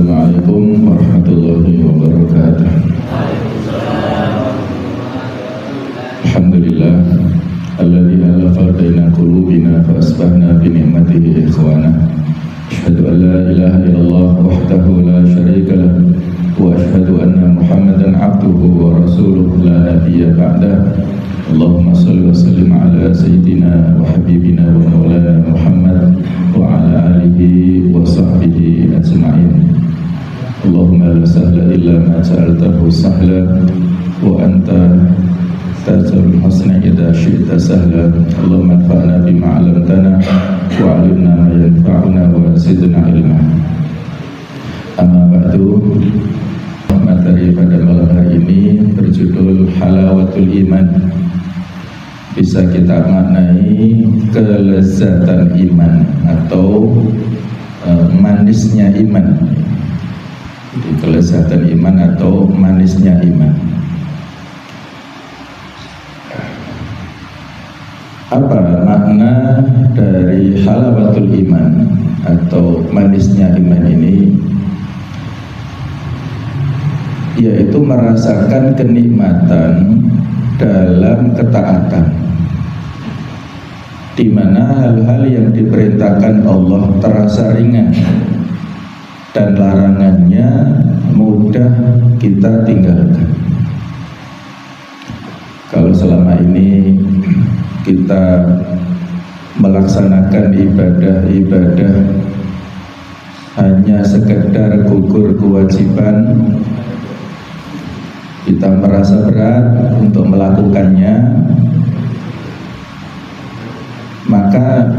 Assalamualaikum warahmatullahi wabarakatuh. Alhamdulillah alladzi alafa baina qulubina fa asbahna bi ni'matihi ikhwana. Asyhadu an la ilaha illallah wahdahu la syarika lah wa asyhadu anna Muhammadan abduhu wa rasuluhu la nabiyya ba'dah. Allahumma shalli wa sallim ala sayyidina wa habibina wa maulana Muhammad wa ala alihi wa sahbihi ajma'in. Allahumma la sahla illa ma ja'altahu sahla wa anta taj'alul husna idza syi'ta sahla. Allahumma anfa'na bima 'allamtana wa 'allimna ma yanfa'una wa zidna ilma. Amma ba'du, materi pada malam hari ini berjudul Halawatul Iman. Bisa kita maknai kelezatan iman atau manisnya iman. Jadi kelezatan iman atau manisnya iman. Apa makna dari halawatul iman atau manisnya iman ini? Yaitu merasakan kenikmatan dalam ketaatan, di mana hal-hal yang diperintahkan Allah terasa ringan dan larangannya mudah kita tinggalkan. Kalau selama ini kita melaksanakan ibadah-ibadah hanya sekedar gugur kewajiban, kita merasa berat untuk melakukannya, maka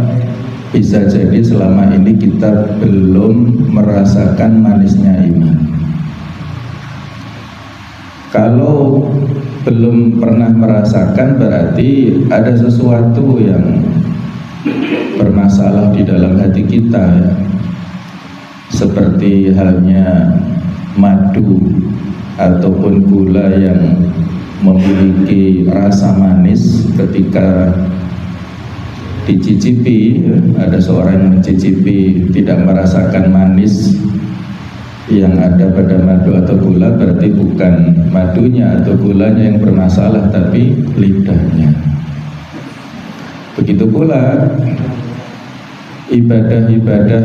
bisa jadi selama ini kita belum merasakan manisnya iman. Kalau belum pernah merasakan, berarti ada sesuatu yang bermasalah di dalam hati kita, ya. Seperti halnya madu ataupun gula yang memiliki rasa manis ketika dicicipi. Ada seorang yang mencicipi tidak merasakan manis yang ada pada madu atau gula, berarti bukan madunya atau gulanya yang bermasalah, tapi lidahnya. Begitu pula ibadah-ibadah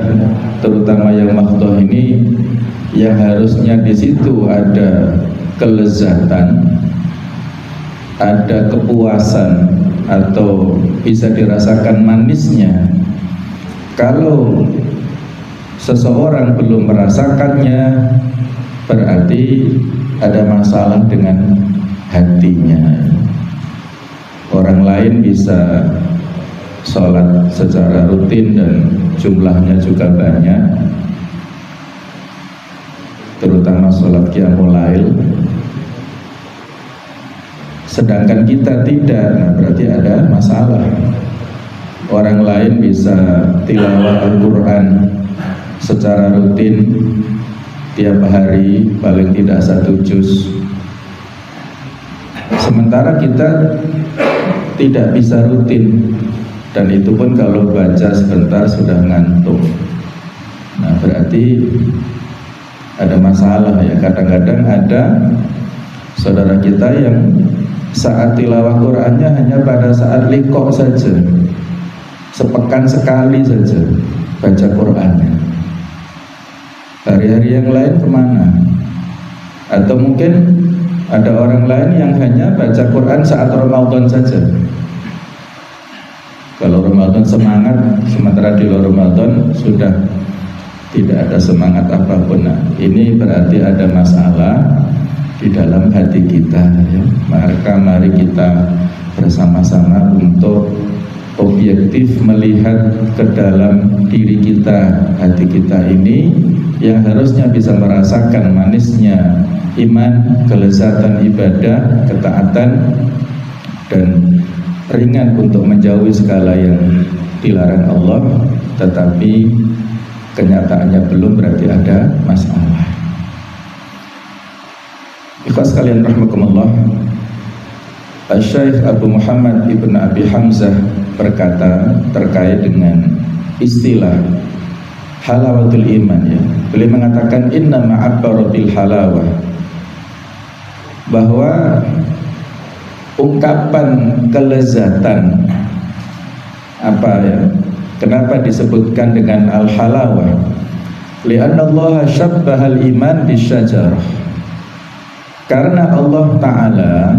terutama yang makhdhah ini, yang harusnya di situ ada kelezatan, ada kepuasan atau bisa dirasakan manisnya. Kalau seseorang belum merasakannya, berarti ada masalah dengan hatinya. Orang lain bisa sholat secara rutin dan jumlahnya juga banyak, terutama sholat qiyamul lail, sedangkan kita tidak. Nah, berarti ada masalah. Orang lain bisa tilawah Al-Quran secara rutin tiap hari, paling tidak 1 juz, sementara kita tidak bisa rutin, dan itu pun kalau baca sebentar sudah ngantuk. Nah, berarti ada masalah, ya. Kadang-kadang ada saudara kita yang saat tilawah Qur'annya hanya pada saat liqah saja, sepekan sekali saja baca Qur'annya. Hari-hari yang lain kemana? Atau mungkin ada orang lain yang hanya baca Qur'an saat Ramadan saja. Kalau Ramadan semangat, sementara di luar Ramadan sudah tidak ada semangat apapun. Nah, ini berarti ada masalah di dalam hati kita, ya. Maka mari kita bersama-sama untuk objektif melihat ke dalam diri kita, hati kita ini yang harusnya bisa merasakan manisnya iman, kelezatan ibadah, ketaatan, dan ringan untuk menjauhi segala yang dilarang Allah, tetapi kenyataannya belum, berarti ada masalah. Ikhwas sekalian rahimakumullah, Syekh Abu Muhammad Ibn Abi Hamzah berkata terkait dengan istilah halawatul iman ya. Beliau mengatakan inna ma'abbara bil halawah, bahwa ungkapan kelezatan apa ya? Kenapa disebutkan dengan al-halawah? Li'anna Allah syabbahal iman bisyajarah. Karena Allah Ta'ala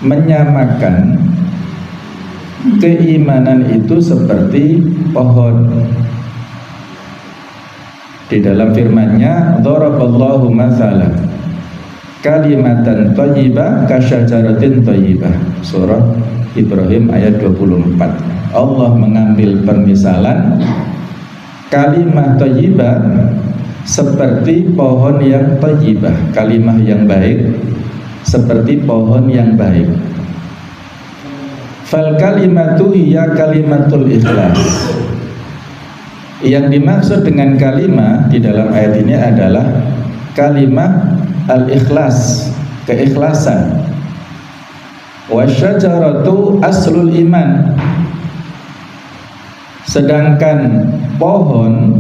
menyamakan keimanan itu seperti pohon. Di dalam firman-Nya, daraballahu mathalan kalimatan thayyibah kasyajaratin thayyibah. Surah Ibrahim ayat 24. Allah mengambil permisalan kalimah thayyibah seperti pohon yang thayyibah, kalimah yang baik seperti pohon yang baik. Fal kalimatu hiya kalimatul ikhlas. Yang dimaksud dengan kalimah di dalam ayat ini adalah kalimah al-ikhlas, keikhlasan. Wasyajaratu aslul iman. Sedangkan pohon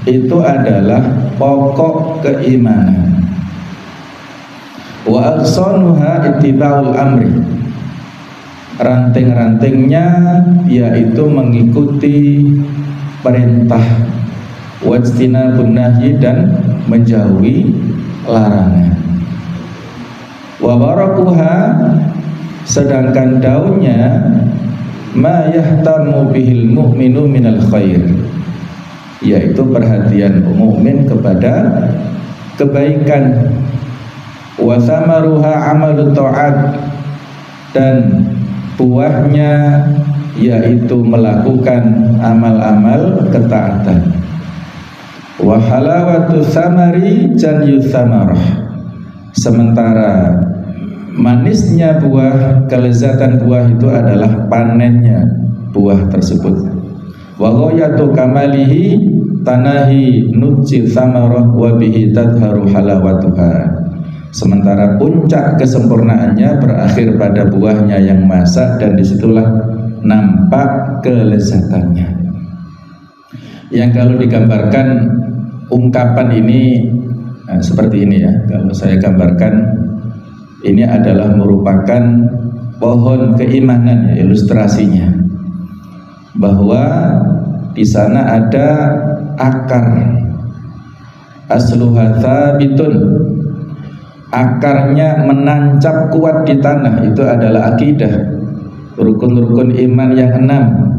itu adalah pokok keimanan. Wa aqsanuha ittiba'ul amri. Ranting-rantingnya yaitu mengikuti perintah, wajtinabun nahyi, dan menjauhi larangan. Wa barakuha, sedangkan daunnya ma yahtamu bihil mu'minu minal khair, yaitu perhatian mukmin kepada kebaikan. Wa thamaruha amalut ta'at, dan buahnya yaitu melakukan amal-amal ketaatan. Wa halawatu thamari janyu thamarah, sementara manisnya buah, kelezatan buah itu adalah panennya buah tersebut. Wa ghayatu kamalihi tanahi nutsi thamarah wa bihi tadharu halawatuha, sementara puncak kesempurnaannya berakhir pada buahnya yang masak, dan disitulah nampak kelezatannya. Yang kalau digambarkan ungkapan ini seperti ini ya, kalau saya gambarkan, ini adalah merupakan pohon keimanan ya, ilustrasinya, bahwa di sana ada akar, asluha thabitun, akarnya menancap kuat di tanah. Itu adalah akidah, rukun-rukun iman yang 6.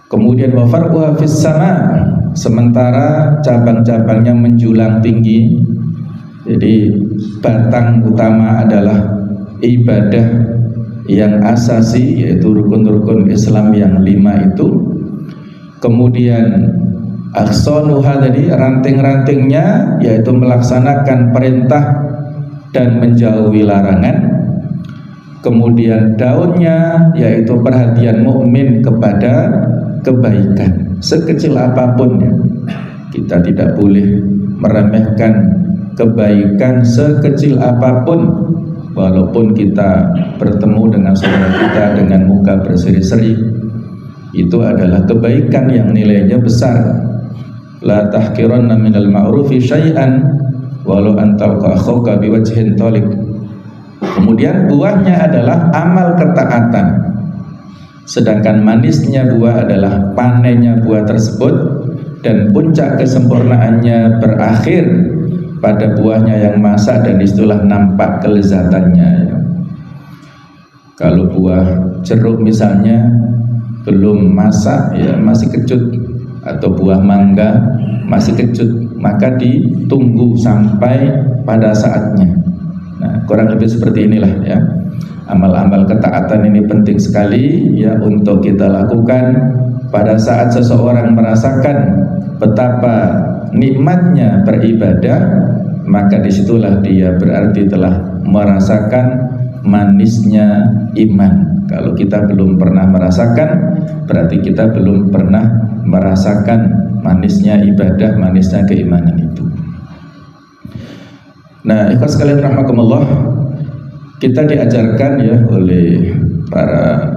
Kemudian wa far'uha fis sama, sementara cabang-cabangnya menjulang tinggi. Jadi batang utama adalah ibadah yang asasi, yaitu rukun-rukun Islam yang 5 itu. Kemudian akhsanuha, tadi ranting-rantingnya yaitu melaksanakan perintah dan menjauhi larangan. Kemudian daunnya yaitu perhatian mukmin kepada kebaikan sekecil apapun ya. Kita tidak boleh meremehkan kebaikan sekecil apapun, walaupun kita bertemu dengan saudara kita dengan muka berseri-seri. Itu adalah kebaikan yang nilainya besar. La tahqiranna minal ma'rufi syai'an walau antalqa akhaka biwajhin thalik. Kemudian buahnya adalah amal ketaatan, sedangkan manisnya buah adalah panennya buah tersebut, dan puncak kesempurnaannya berakhir pada buahnya yang masak, dan disitulah nampak kelezatannya ya. Kalau buah jeruk misalnya belum masak ya, masih kecut, atau buah mangga masih kecut, maka ditunggu sampai pada saatnya. Nah, kurang lebih seperti inilah ya. Amal-amal ketaatan ini penting sekali ya untuk kita lakukan pada saat seseorang merasakan betapa nikmatnya beribadah, maka disitulah dia berarti telah merasakan manisnya iman. Kalau kita belum pernah merasakan, berarti kita belum pernah merasakan manisnya ibadah, manisnya keimanan itu. Nah, ikhlas sekalian rahimakumullah, kita diajarkan ya oleh para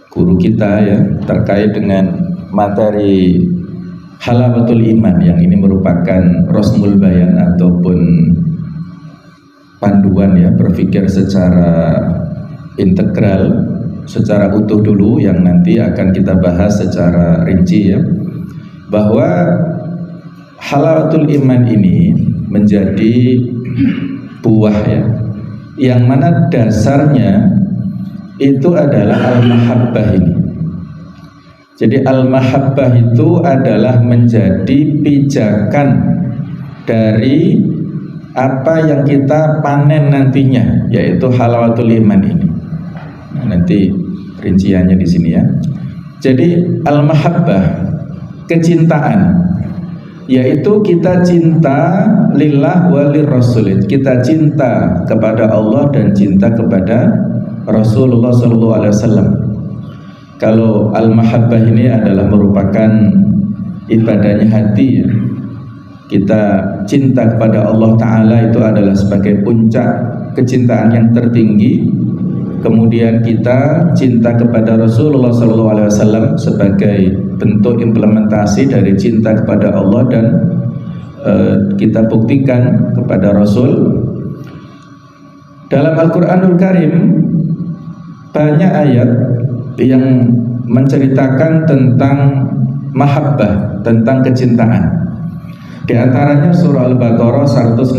guru kita ya terkait dengan materi halawatul iman, yang ini merupakan rosmul bayan ataupun panduan ya, berpikir secara integral, secara utuh dulu, yang nanti akan kita bahas secara rinci ya, bahwa halawatul iman ini menjadi buah ya, yang mana dasarnya itu adalah al-mahabbah ini. Jadi al-mahabbah itu adalah menjadi pijakan dari apa yang kita panen nantinya, yaitu halawatul iman ini. Nah, nanti rinciannya di sini ya. Jadi al-mahabbah, kecintaan, yaitu kita cinta lillah walir rasul, kita cinta kepada Allah dan cinta kepada Rasulullah SAW. Kalau al-mahabbah ini adalah merupakan ibadahnya hati ya. Kita cinta kepada Allah Ta'ala itu adalah sebagai puncak kecintaan yang tertinggi. Kemudian kita cinta kepada Rasulullah SAW sebagai bentuk implementasi dari cinta kepada Allah, dan kita buktikan kepada Rasul. Dalam Al-Quranul Karim banyak ayat yang menceritakan tentang mahabbah, tentang kecintaan. Di antaranya surah Al-Baqarah 165.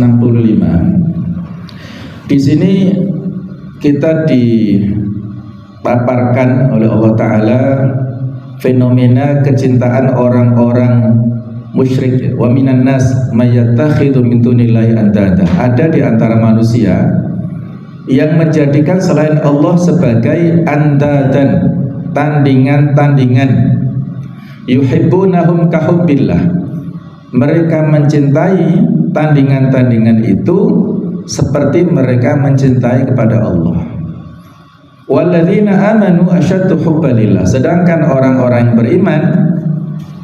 Di sini kita dipaparkan oleh Allah Ta'ala fenomena kecintaan orang-orang musyrik. Wa minan nas may yattakhidhu min dunillahi andada. Ada di antara manusia yang menjadikan selain Allah sebagai andadan, tandingan-tandingan. Yuhibbunahum kahubbillah. Mereka mencintai tandingan-tandingan itu seperti mereka mencintai kepada Allah. Walladzina amanu asyaddu hubbalillah. Sedangkan orang-orang yang beriman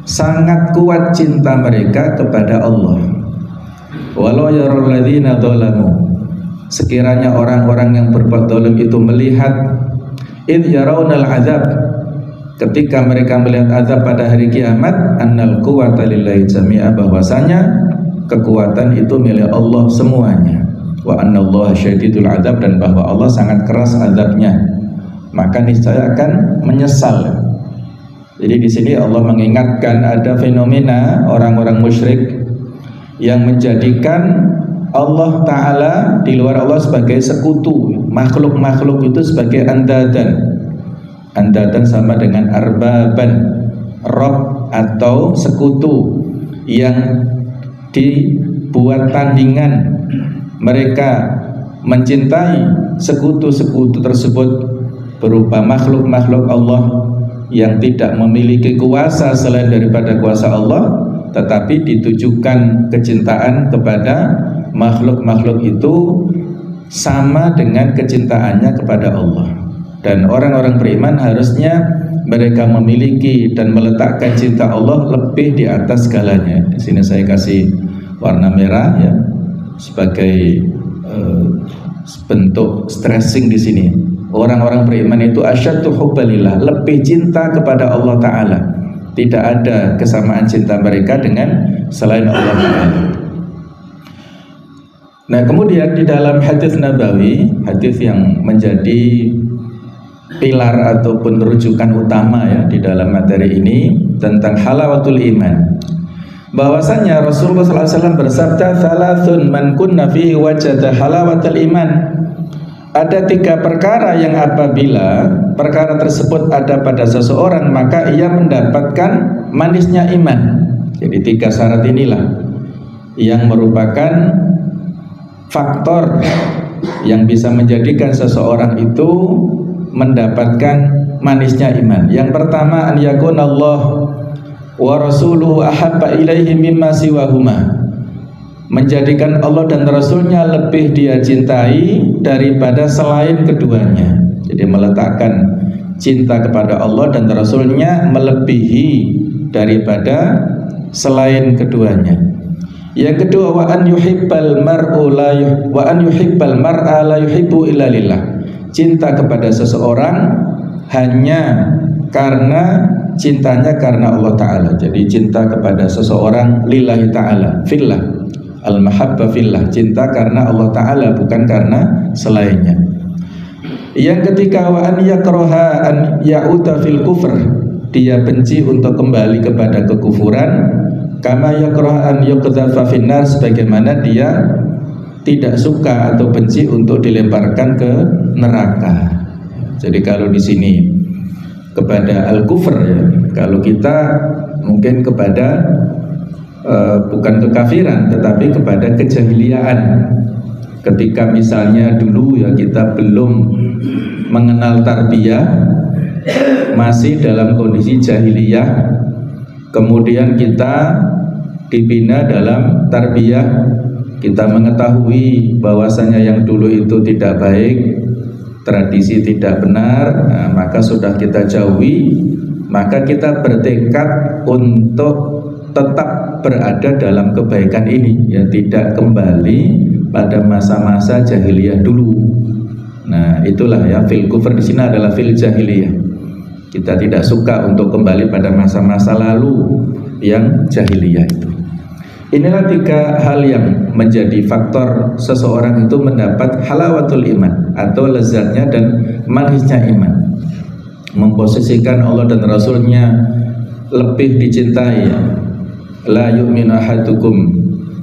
sangat kuat cinta mereka kepada Allah. Walau yaral ladzina dzalamu. Sekiranya orang-orang yang berbuat zalim itu melihat id yarawnal azab, ketika mereka melihat azab pada hari kiamat, annal quwwata lillahi jami'a, bahwasanya kekuatan itu milik Allah semuanya. Wa annallaha syadidul azab, dan bahwa Allah sangat keras azabnya, maka niscaya akan menyesal. Jadi di sini Allah mengingatkan ada fenomena orang-orang musyrik yang menjadikan Allah Ta'ala di luar Allah sebagai sekutu, makhluk-makhluk itu sebagai andadan. Andadan sama dengan arbaban, rob atau sekutu yang dibuat tandingan. Mereka mencintai sekutu-sekutu tersebut berupa makhluk-makhluk Allah yang tidak memiliki kuasa selain daripada kuasa Allah, tetapi ditujukan kecintaan kepada makhluk-makhluk itu sama dengan kecintaannya kepada Allah. Dan orang-orang beriman harusnya mereka memiliki dan meletakkan cinta Allah lebih di atas segalanya. Di sini saya kasih warna merah ya, sebagai bentuk stressing di sini. Orang-orang beriman itu asyaddu hubbalillah, lebih cinta kepada Allah Ta'ala. Tidak ada kesamaan cinta mereka dengan selain Allah Ta'ala. Nah, kemudian di dalam hadis Nabawi, hadis yang menjadi pilar ataupun rujukan utama ya di dalam materi ini tentang halawatul iman, bahwasanya Rasulullah SAW bersabda, "Thalathun man kunna fihi wajada halawatul iman." Ada 3 perkara yang apabila perkara tersebut ada pada seseorang, maka ia mendapatkan manisnya iman. Jadi 3 syarat inilah yang merupakan faktor yang bisa menjadikan seseorang itu mendapatkan manisnya iman. Yang pertama, an yakunallah wa rasuluhu ahabba ilaihi mimma siwahuma. Menjadikan Allah dan Rasulnya lebih dia cintai daripada selain keduanya. Jadi meletakkan cinta kepada Allah dan Rasulnya melebihi daripada selain keduanya. Yang kedua, wa an yuhibbal mar'a la yuhibbu illa lillah. Cinta kepada seseorang hanya karena cintanya karena Allah Ta'ala. Jadi cinta kepada seseorang lillahi ta'ala, fillah, al-mahabba fillah, cinta karena Allah Ta'ala, bukan karena selainnya. Yang ketiga, wa an yakraha an ya'uda fil kufr, dia benci untuk kembali kepada kekufuran, kama yakraha an yuqdhafa finnar, sebagaimana dia tidak suka atau benci untuk dilemparkan ke neraka. Jadi kalau di sini kepada al-kufr ya, kalau kita mungkin kepada bukan kekafiran tetapi kepada kejahiliaan. Ketika misalnya dulu ya kita belum mengenal tarbiyah, masih dalam kondisi jahiliyah, kemudian kita dibina dalam tarbiyah, kita mengetahui bahwasanya yang dulu itu tidak baik, tradisi tidak benar, nah, maka sudah kita jauhi, maka kita bertekad untuk tetap berada dalam kebaikan ini, ya, tidak kembali pada masa-masa jahiliyah dulu. Nah, itulah ya, fil kufur di sini adalah fil jahiliyah. Kita tidak suka untuk kembali pada masa-masa lalu yang jahiliyah itu. Inilah 3 hal yang menjadi faktor seseorang itu mendapat halawatul iman atau lezatnya dan manisnya iman. Memposisikan Allah dan Rasulnya lebih dicintai. La yu'minu ahadukum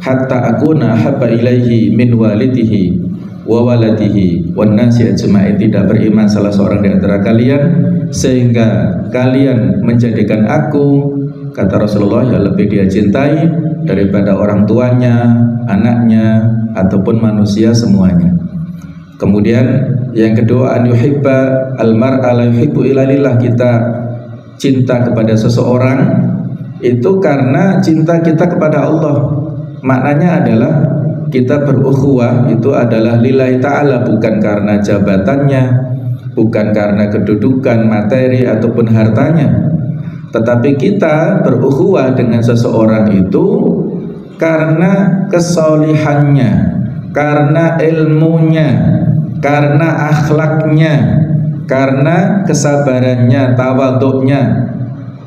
hatta akuna habba ilaihi min walidihi wa waladihi wan nasi ajma'in. Tidak beriman salah seorang di antara kalian sehingga kalian menjadikan aku, kata Rasulullah, ya, lebih dia cintai daripada orang tuanya, anaknya, ataupun manusia semuanya. Kemudian yang kedua, an yuhibba al-mar'a la yuhibbu illa lillah, kita cinta kepada seseorang itu karena cinta kita kepada Allah. Maknanya adalah kita berukhuwah itu adalah lillahi ta'ala, bukan karena jabatannya, bukan karena kedudukan, materi, ataupun hartanya, tetapi kita berukhuwah dengan seseorang itu karena kesolihannya, karena ilmunya, karena akhlaknya, karena kesabarannya, tawaduknya.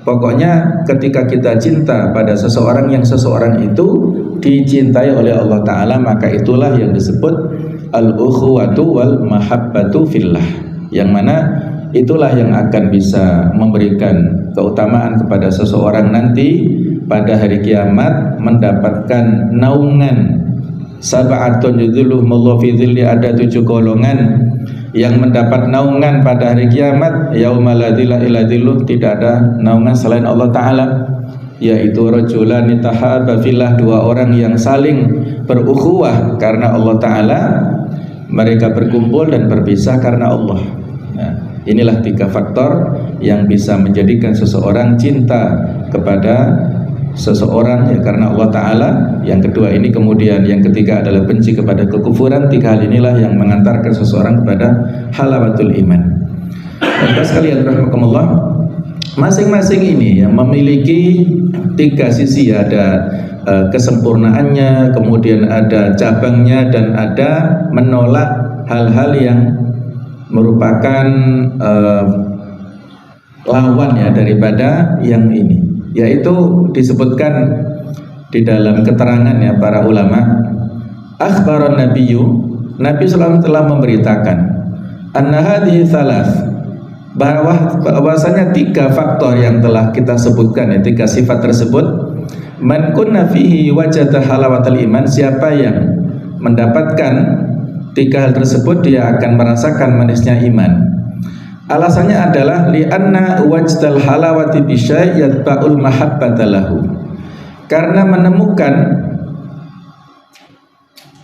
Pokoknya ketika kita cinta pada seseorang, yang seseorang itu dicintai oleh Allah Ta'ala, maka itulah yang disebut al-ukhuwatu wal mahabbatu fillah, yang mana itulah yang akan bisa memberikan keutamaan kepada seseorang nanti pada hari kiamat, mendapatkan naungan sab'atun yudhilluhumullahu fi dhilli, ada 7 golongan yang mendapat naungan pada hari kiamat, yauma la dhilla illa dhilluh, tidak ada naungan selain Allah Ta'ala, yaitu rajulani tahabba fillah, 2 orang yang saling berukhuwah karena Allah Ta'ala, mereka berkumpul dan berpisah karena Allah. Nah, inilah 3 faktor yang bisa menjadikan seseorang cinta kepada seseorang, ya, karena Allah Ta'ala. Yang kedua ini, kemudian yang ketiga adalah benci kepada kekufuran. 3 hal inilah yang mengantarkan seseorang kepada halawatul iman. Dan sekalian rahimakumullah, masing-masing ini yang memiliki 3 sisi, ada kesempurnaannya, kemudian ada cabangnya, dan ada menolak hal-hal yang merupakan lawan ya daripada yang ini, yaitu disebutkan di dalam keterangan ya para ulama, akhbaran nabiyyu, Nabi SAW telah memberitakan anna hadhihi thalath, bahwasanya 3 faktor yang telah kita sebutkan ya, 3 sifat tersebut, man kunna fihi wajada halawatal iman, siapa yang mendapatkan 3 hal tersebut dia akan merasakan manisnya iman. Alasannya adalah li'anna wajdal halawati bisyai' yatba'ul mahabbata lahu, karena menemukan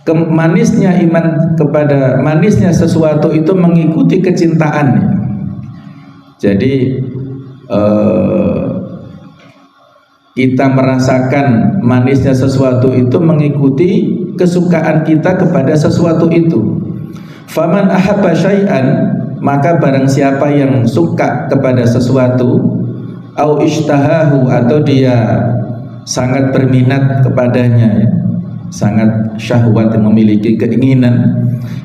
manisnya iman kepada manisnya sesuatu itu mengikuti kecintaannya. Jadi kita merasakan manisnya sesuatu itu mengikuti kesukaan kita kepada sesuatu itu. Faman ahabba syai'an, maka barang siapa yang suka kepada sesuatu, au ishtahahu, atau dia sangat berminat kepadanya ya, sangat syahwat, memiliki keinginan,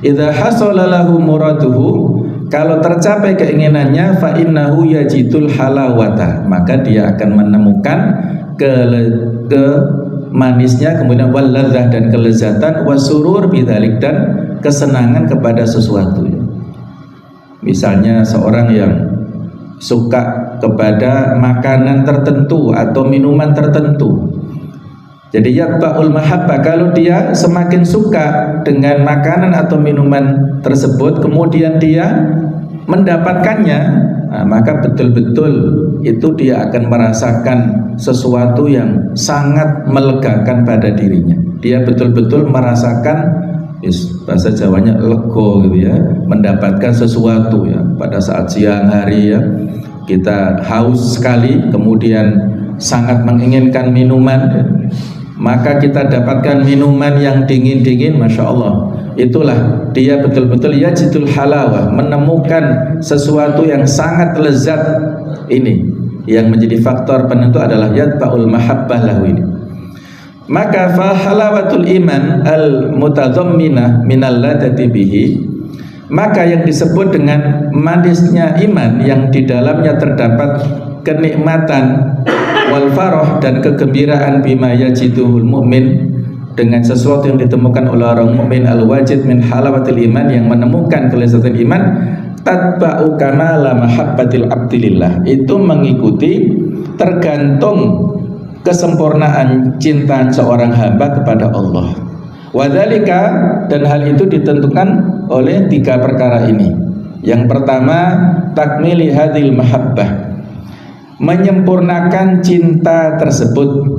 idza hasala lahu muraduhu, kalau tercapai keinginannya, fa innahu yajidul halawata, maka dia akan menemukan manisnya, kemudian wal ladzah dan kelezatan, wasurur bidzalik dan kesenangan kepada sesuatu. Misalnya seorang yang suka kepada makanan tertentu atau minuman tertentu, jadi yatba'ul mahabbah, kalau dia semakin suka dengan makanan atau minuman tersebut, kemudian dia mendapatkannya, nah, maka betul-betul itu dia akan merasakan sesuatu yang sangat melegakan pada dirinya. Dia betul-betul merasakan, bahasa Jawanya lego gitu ya, mendapatkan sesuatu ya. Pada saat siang hari ya, kita haus sekali, kemudian sangat menginginkan minuman ya, maka kita dapatkan minuman yang dingin-dingin, Masya Allah, itulah dia betul-betul yajidul halawah, menemukan sesuatu yang sangat lezat. Ini yang menjadi faktor penentu adalah yatba'ul mahabbah lahu ini. Maka fa halawatul iman al mutadhamminah minal ladati bihi, maka yang disebut dengan manisnya iman yang di dalamnya terdapat kenikmatan wal farah dan kegembiraan bima yajiduhul mu'min, dengan sesuatu yang ditemukan oleh orang mukmin, al wajid min halawatil iman, yang menemukan kelezatan iman, tatba'u kamala mahabbatil abdilillah, itu mengikuti, tergantung kesempurnaan cinta seorang hamba kepada Allah. Wadzalika, dan hal itu ditentukan oleh 3 perkara ini. Yang pertama, takmili hadil mahabbah, menyempurnakan cinta tersebut.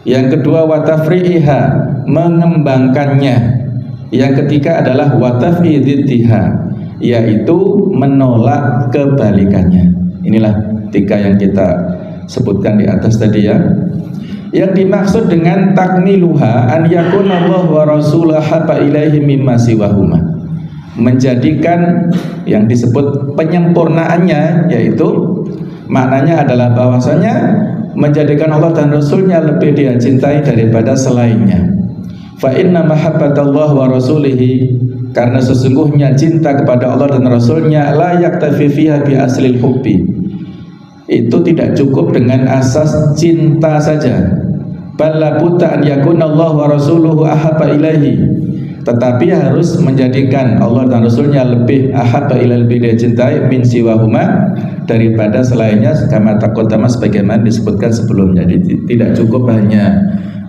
Yang kedua, watafri'iha, mengembangkannya. Yang ketiga adalah watafididdiha, yaitu menolak kebalikannya. Inilah 3 yang kita sebutkan di atas tadi ya. Yang dimaksud dengan takmiluha an yakuna Allah wa rasulahu habba ilaihi mimma siwahuma, menjadikan yang disebut penyempurnaannya, yaitu maknanya adalah bahwasanya menjadikan Allah dan Rasulnya lebih dia cintai daripada selainnya. Fa inna mahabbatallah wa rasulihi, karena sesungguhnya cinta kepada Allah dan Rasulnya, la yaktafi fiha bi aslil hubbi, itu tidak cukup dengan asas cinta saja. Bal la budda an yakuna Allah wa rasuluhu ahabba ilaihi, tetapi harus menjadikan Allah dan Rasulnya lebih ahabba ilaihi, lebih dia cintai, min siwahuma, daripada selainnya, kama taqaddama, sebagaimana disebutkan sebelumnya. Jadi tidak cukup hanya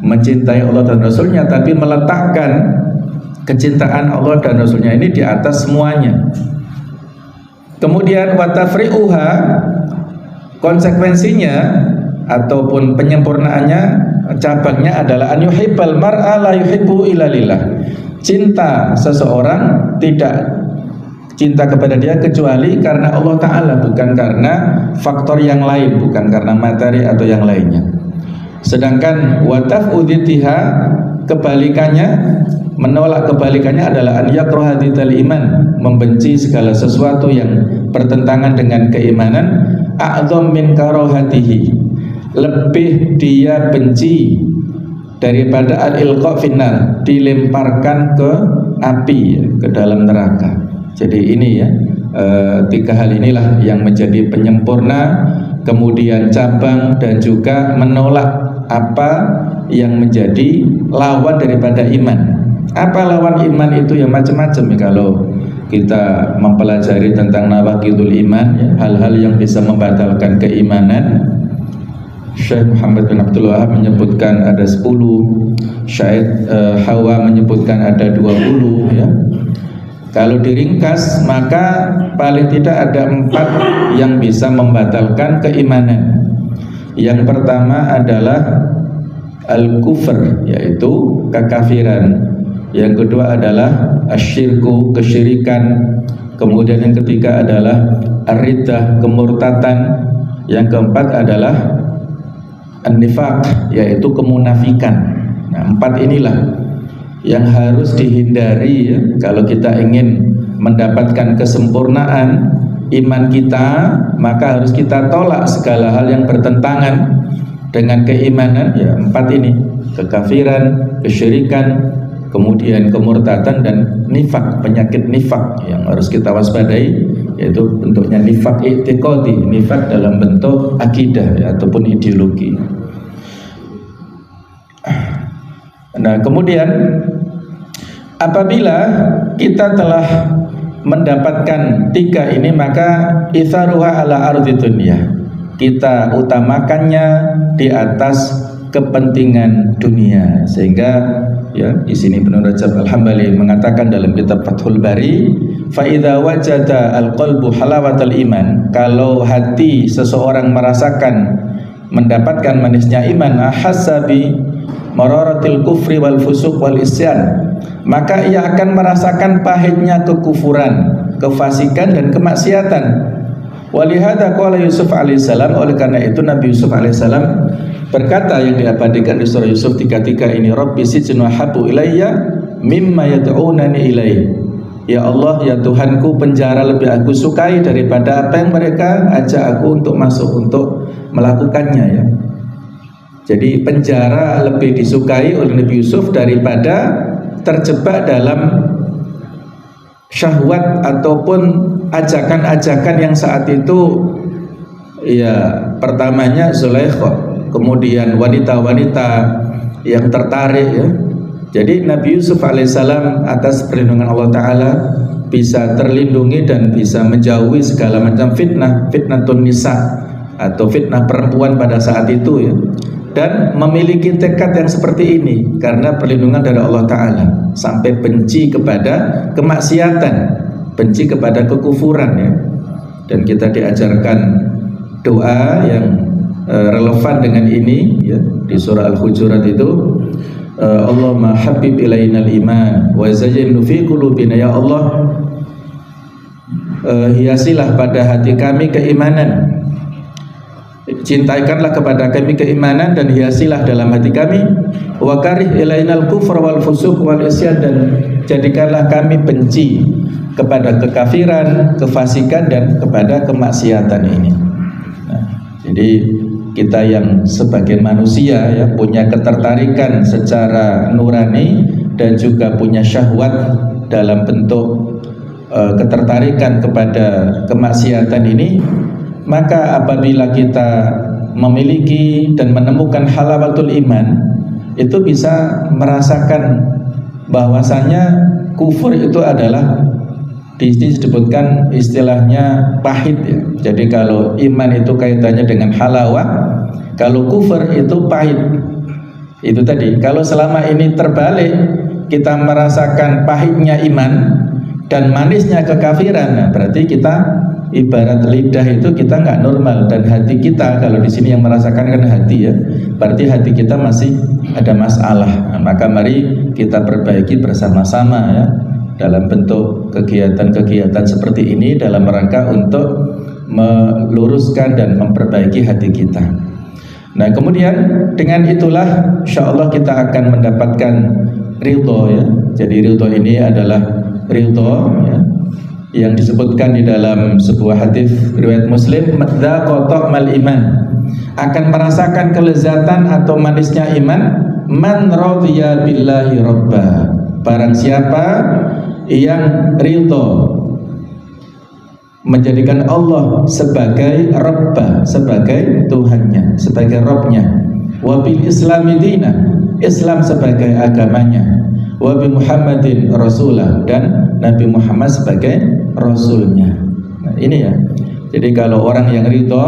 mencintai Allah dan Rasulnya, tapi meletakkan kecintaan Allah dan Rasulnya ini di atas semuanya. Kemudian watafri'uha, konsekuensinya ataupun penyempurnaannya, cabangnya adalah an yuhibbal mar'a la yuhibbu illa lillah, cinta seseorang tidak cinta kepada dia kecuali karena Allah Ta'ala, bukan karena faktor yang lain, bukan karena materi atau yang lainnya. Sedangkan wataf udhitiha, kebalikannya, menolak kebalikannya adalah an yakraha dzal iman, membenci segala sesuatu yang bertentangan dengan keimanan, a'dzam min karahatihi, lebih dia benci daripada al-ilqa finnar, dilemparkan ke api, ke dalam neraka. Jadi ini ya, 3 hal inilah yang menjadi penyempurna, kemudian cabang, dan juga menolak apa yang menjadi lawan daripada iman. Apa lawan iman itu? Ya macam-macam ya, kalau kita mempelajari tentang nawaqidul iman ya, hal-hal yang bisa membatalkan keimanan. Syekh Muhammad bin Abdul Wahab menyebutkan ada 10, Syekh Hawa menyebutkan ada 20 ya. Kalau diringkas, maka paling tidak ada 4 yang bisa membatalkan keimanan. Yang pertama adalah al-kufr, yaitu kekafiran. Yang kedua adalah asyirku, kesyirikan. Kemudian yang ketiga adalah ar-riddah, kemurtatan. Yang keempat adalah an-nifaq, yaitu kemunafikan. Nah, 4 inilah yang harus dihindari ya, kalau kita ingin mendapatkan kesempurnaan iman kita, maka harus kita tolak segala hal yang bertentangan dengan keimanan ya, 4 ini: kekafiran, kesyirikan, kemudian kemurtadan, dan nifak, penyakit nifak yang harus kita waspadai. yaitu bentuknya nifaq i'tiqadi, nifaq dalam bentuk akidah ya, ataupun ideologi. Nah, kemudian apabila kita telah mendapatkan tiga ini, maka itharuha ala ardi dunya, kita utamakannya di atas kepentingan dunia. Sehingga ya di sini Ibnu Rajab Al-Hambali mengatakan dalam kitab Fathul Bari, fa idza wajada al-qalbu halawatal iman, kalau hati seseorang mendapatkan manisnya iman, hasabi mararatil kufri wal fusuq wal isyan, maka ia akan merasakan pahitnya kekufuran, kefasikan dan kemaksiatan. Walihada qala Yusuf alaihissalam, oleh karena itu Nabi Yusuf alaihissalam berkata yang diabadikan di surah Yusuf 33 ini, Rabbi sijnu habu ilayya mimma yad'unani ilaih. Ya Allah, ya Tuhanku, penjara lebih aku sukai daripada apa yang mereka ajak aku untuk masuk, untuk melakukannya ya. Jadi penjara lebih disukai oleh Nabi Yusuf daripada terjebak dalam syahwat ataupun ajakan-ajakan yang saat itu ya, pertamanya Zulaikha, kemudian wanita-wanita yang tertarik ya. Jadi Nabi Yusuf alaihissalam atas perlindungan Allah Ta'ala bisa terlindungi dan bisa menjauhi segala macam fitnah, fitnatun nisa atau fitnah perempuan pada saat itu ya, dan memiliki tekad yang seperti ini karena perlindungan dari Allah Ta'ala, sampai benci kepada kemaksiatan, benci kepada kekufuran ya. Dan kita diajarkan doa yang relevan dengan ini ya, di surah Al-Hujurat itu, Allahumma habib ilainal iman wa zayyinhu fi qulubina, ya Allah hiasilah pada hati kami keimanan, cintaikanlah kepada kami keimanan dan hiasilah dalam hati kami, wa karih ilainal kufra wal fusuq wal isyan, dan jadikanlah kami benci kepada kekafiran, kefasikan dan kepada kemaksiatan ini. Nah, jadi kita yang sebagai manusia ya, punya ketertarikan secara nurani dan juga punya syahwat dalam bentuk ketertarikan kepada kemaksiatan ini, maka apabila kita memiliki dan menemukan halawatul iman, itu bisa merasakan bahwasanya kufur itu adalah disebutkan istilahnya pahit ya. Jadi kalau iman itu kaitannya dengan halawah, kalau kufur itu pahit. Itu tadi, kalau selama ini terbalik, kita merasakan pahitnya iman dan manisnya kekafiran, nah berarti kita ibarat lidah itu kita nggak normal, dan hati kita, kalau di sini yang merasakan kan hati ya, berarti hati kita masih ada masalah. Nah, maka mari kita perbaiki bersama-sama ya, dalam bentuk kegiatan-kegiatan seperti ini dalam rangka untuk meluruskan dan memperbaiki hati kita. Nah, kemudian dengan itulah insyaallah kita akan mendapatkan ridho ya. Jadi ridho ini adalah ridho ya, yang disebutkan di dalam sebuah hadis riwayat Muslim, madzaqa ta'mal iman, akan merasakan kelezatan atau manisnya iman man radiya billahi rabba, barang siapa yang ridho menjadikan Allah sebagai Rabbah, sebagai Tuhannya, sebagai Rabbnya, wabil islami dina, Islam sebagai agamanya, wabi Muhammadin rasulah, dan Nabi Muhammad sebagai Rasulnya. Nah, ini ya. Jadi kalau orang yang ridho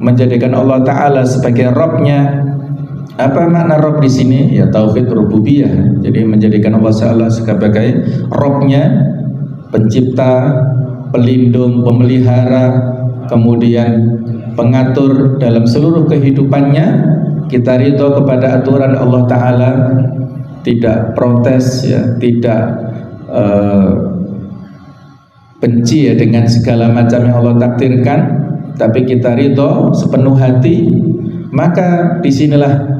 menjadikan Allah Ta'ala sebagai Rabbnya, apa makna Rabb di sini? Ya tauhid rububiyah. Jadi menjadikan Allah Ta'ala sebagai Rabbnya, pencipta, pelindung, pemelihara, kemudian pengatur dalam seluruh kehidupannya. Kita ridho kepada aturan Allah Ta'ala, tidak protes ya, tidak benci ya dengan segala macam yang Allah takdirkan, tapi kita ridho sepenuh hati. Maka disinilah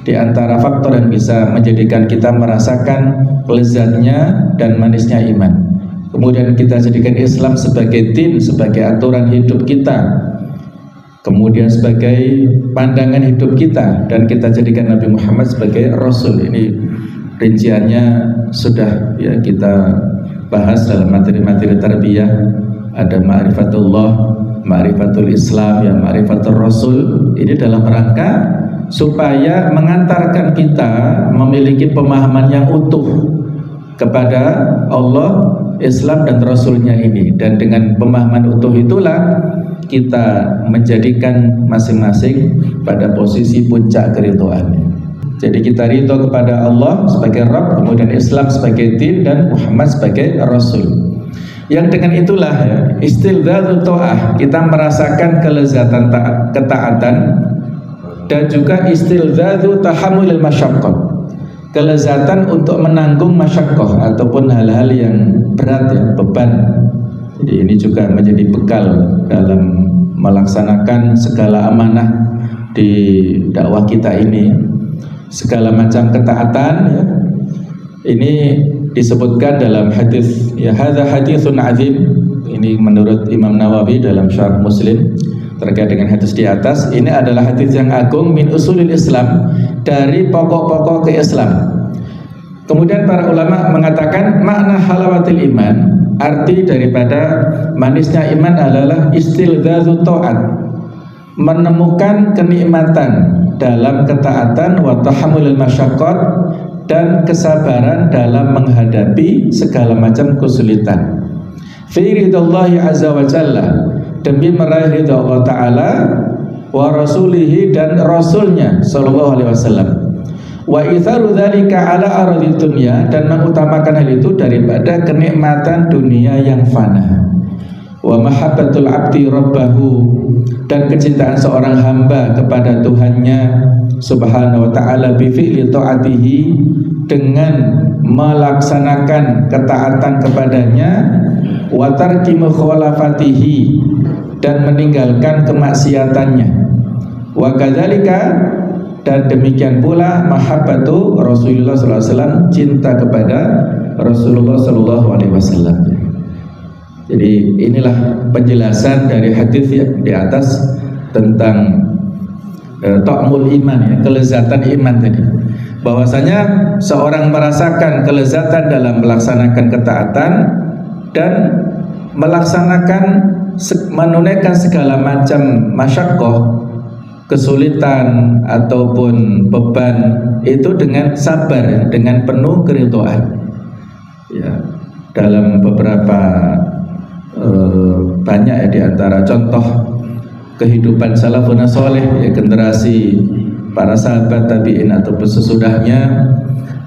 di antara faktor yang bisa menjadikan kita merasakan lezatnya dan manisnya iman. Kemudian kita jadikan Islam sebagai din, sebagai aturan hidup kita, kemudian sebagai pandangan hidup kita, dan kita jadikan Nabi Muhammad sebagai Rasul. Ini rinciannya sudah ya kita bahas dalam materi-materi tarbiyah ada ma'rifatullah, ma'rifatul Islam, ya ma'rifatul Rasul. Ini dalam rangka supaya mengantarkan kita memiliki pemahaman yang utuh kepada Allah, Islam dan Rasulnya ini. Dan dengan pemahaman utuh itulah kita menjadikan masing-masing pada posisi puncak keridhoannya. Jadi kita ridho kepada Allah sebagai Rabb, kemudian Islam sebagai din, dan Muhammad sebagai Rasul. Yang dengan itulah ya, istildzadzut ta'ah, kita merasakan kelezatan ketaatan, dan juga istildzadzut tahammulil masyaqqah, kelezatan untuk menanggung masyaqqah ataupun hal-hal yang berat, ya, beban. Jadi ini juga menjadi bekal dalam melaksanakan segala amanah di dakwah kita ini. Segala macam ketaatan, ya, ini disebutkan dalam hadis, ya, hadza haditsun azim. Ini menurut Imam Nawawi dalam Syarh Muslim terkait dengan hadis di atas. Ini adalah hadis yang agung min usulil Islam, dari pokok-pokok keislam. Kemudian para ulama mengatakan makna halawatil iman, arti daripada manisnya iman adalah istildzadzut ta'at, menemukan kenikmatan dalam ketaatan, wa tahammulil masyaqqat, dan kesabaran dalam menghadapi segala macam kesulitan. Fi ridallahi azza wa jalla, demi meraih ridha Allah Ta'ala, wa rasulihi, dan rasulnya sallallahu alaihi wasallam, wa itharu dzalika ala aradid dunya, dan mengutamakan hal itu daripada kenikmatan dunia yang fana, wa mahabbatul abdi rabbahu, dan kecintaan seorang hamba kepada Tuhannya subhanahu wa ta'ala bi fi'li ta'atihi, dengan melaksanakan ketaatan kepadanya, wa tarki mukhalafatihi, dan meninggalkan kemaksiatannya, wa kadzalika, dan demikian pula mahabbatu Rasulullah sallallahu alaihi wasallam, cinta kepada Rasulullah sallallahu alaihi wasallam. Jadi inilah penjelasan dari hadis yang di atas tentang ta'mul iman, ya, kelezatan iman tadi. Bahwasanya seorang merasakan kelezatan dalam melaksanakan ketaatan dan melaksanakan, menunaikan segala macam masyaqqah, kesulitan ataupun beban itu dengan sabar, dengan penuh keridhaan. Ya, dalam beberapa banyak, ya, di antara contoh kehidupan salafun saleh, ya, generasi para sahabat tabi'in ataupun sesudahnya,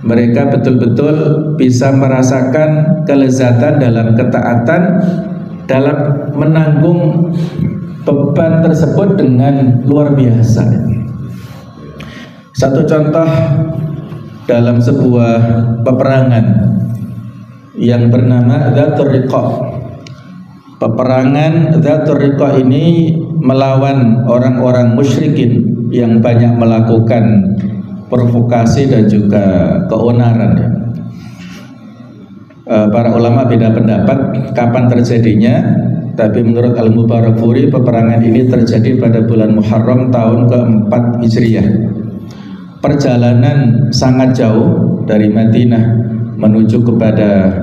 mereka betul-betul bisa merasakan kelezatan dalam ketaatan, dalam menanggung beban tersebut dengan luar biasa. Satu contoh dalam sebuah peperangan yang bernama Dzatur Riqah. Peperangan Dzatur Riqah ini melawan orang-orang musyrikin yang banyak melakukan provokasi dan juga keonaran, ya. Para ulama beda pendapat kapan terjadinya, tapi menurut Al-Mubarakfuri peperangan ini terjadi pada bulan Muharram tahun ke-4 Hijriah. Perjalanan sangat jauh dari Madinah menuju kepada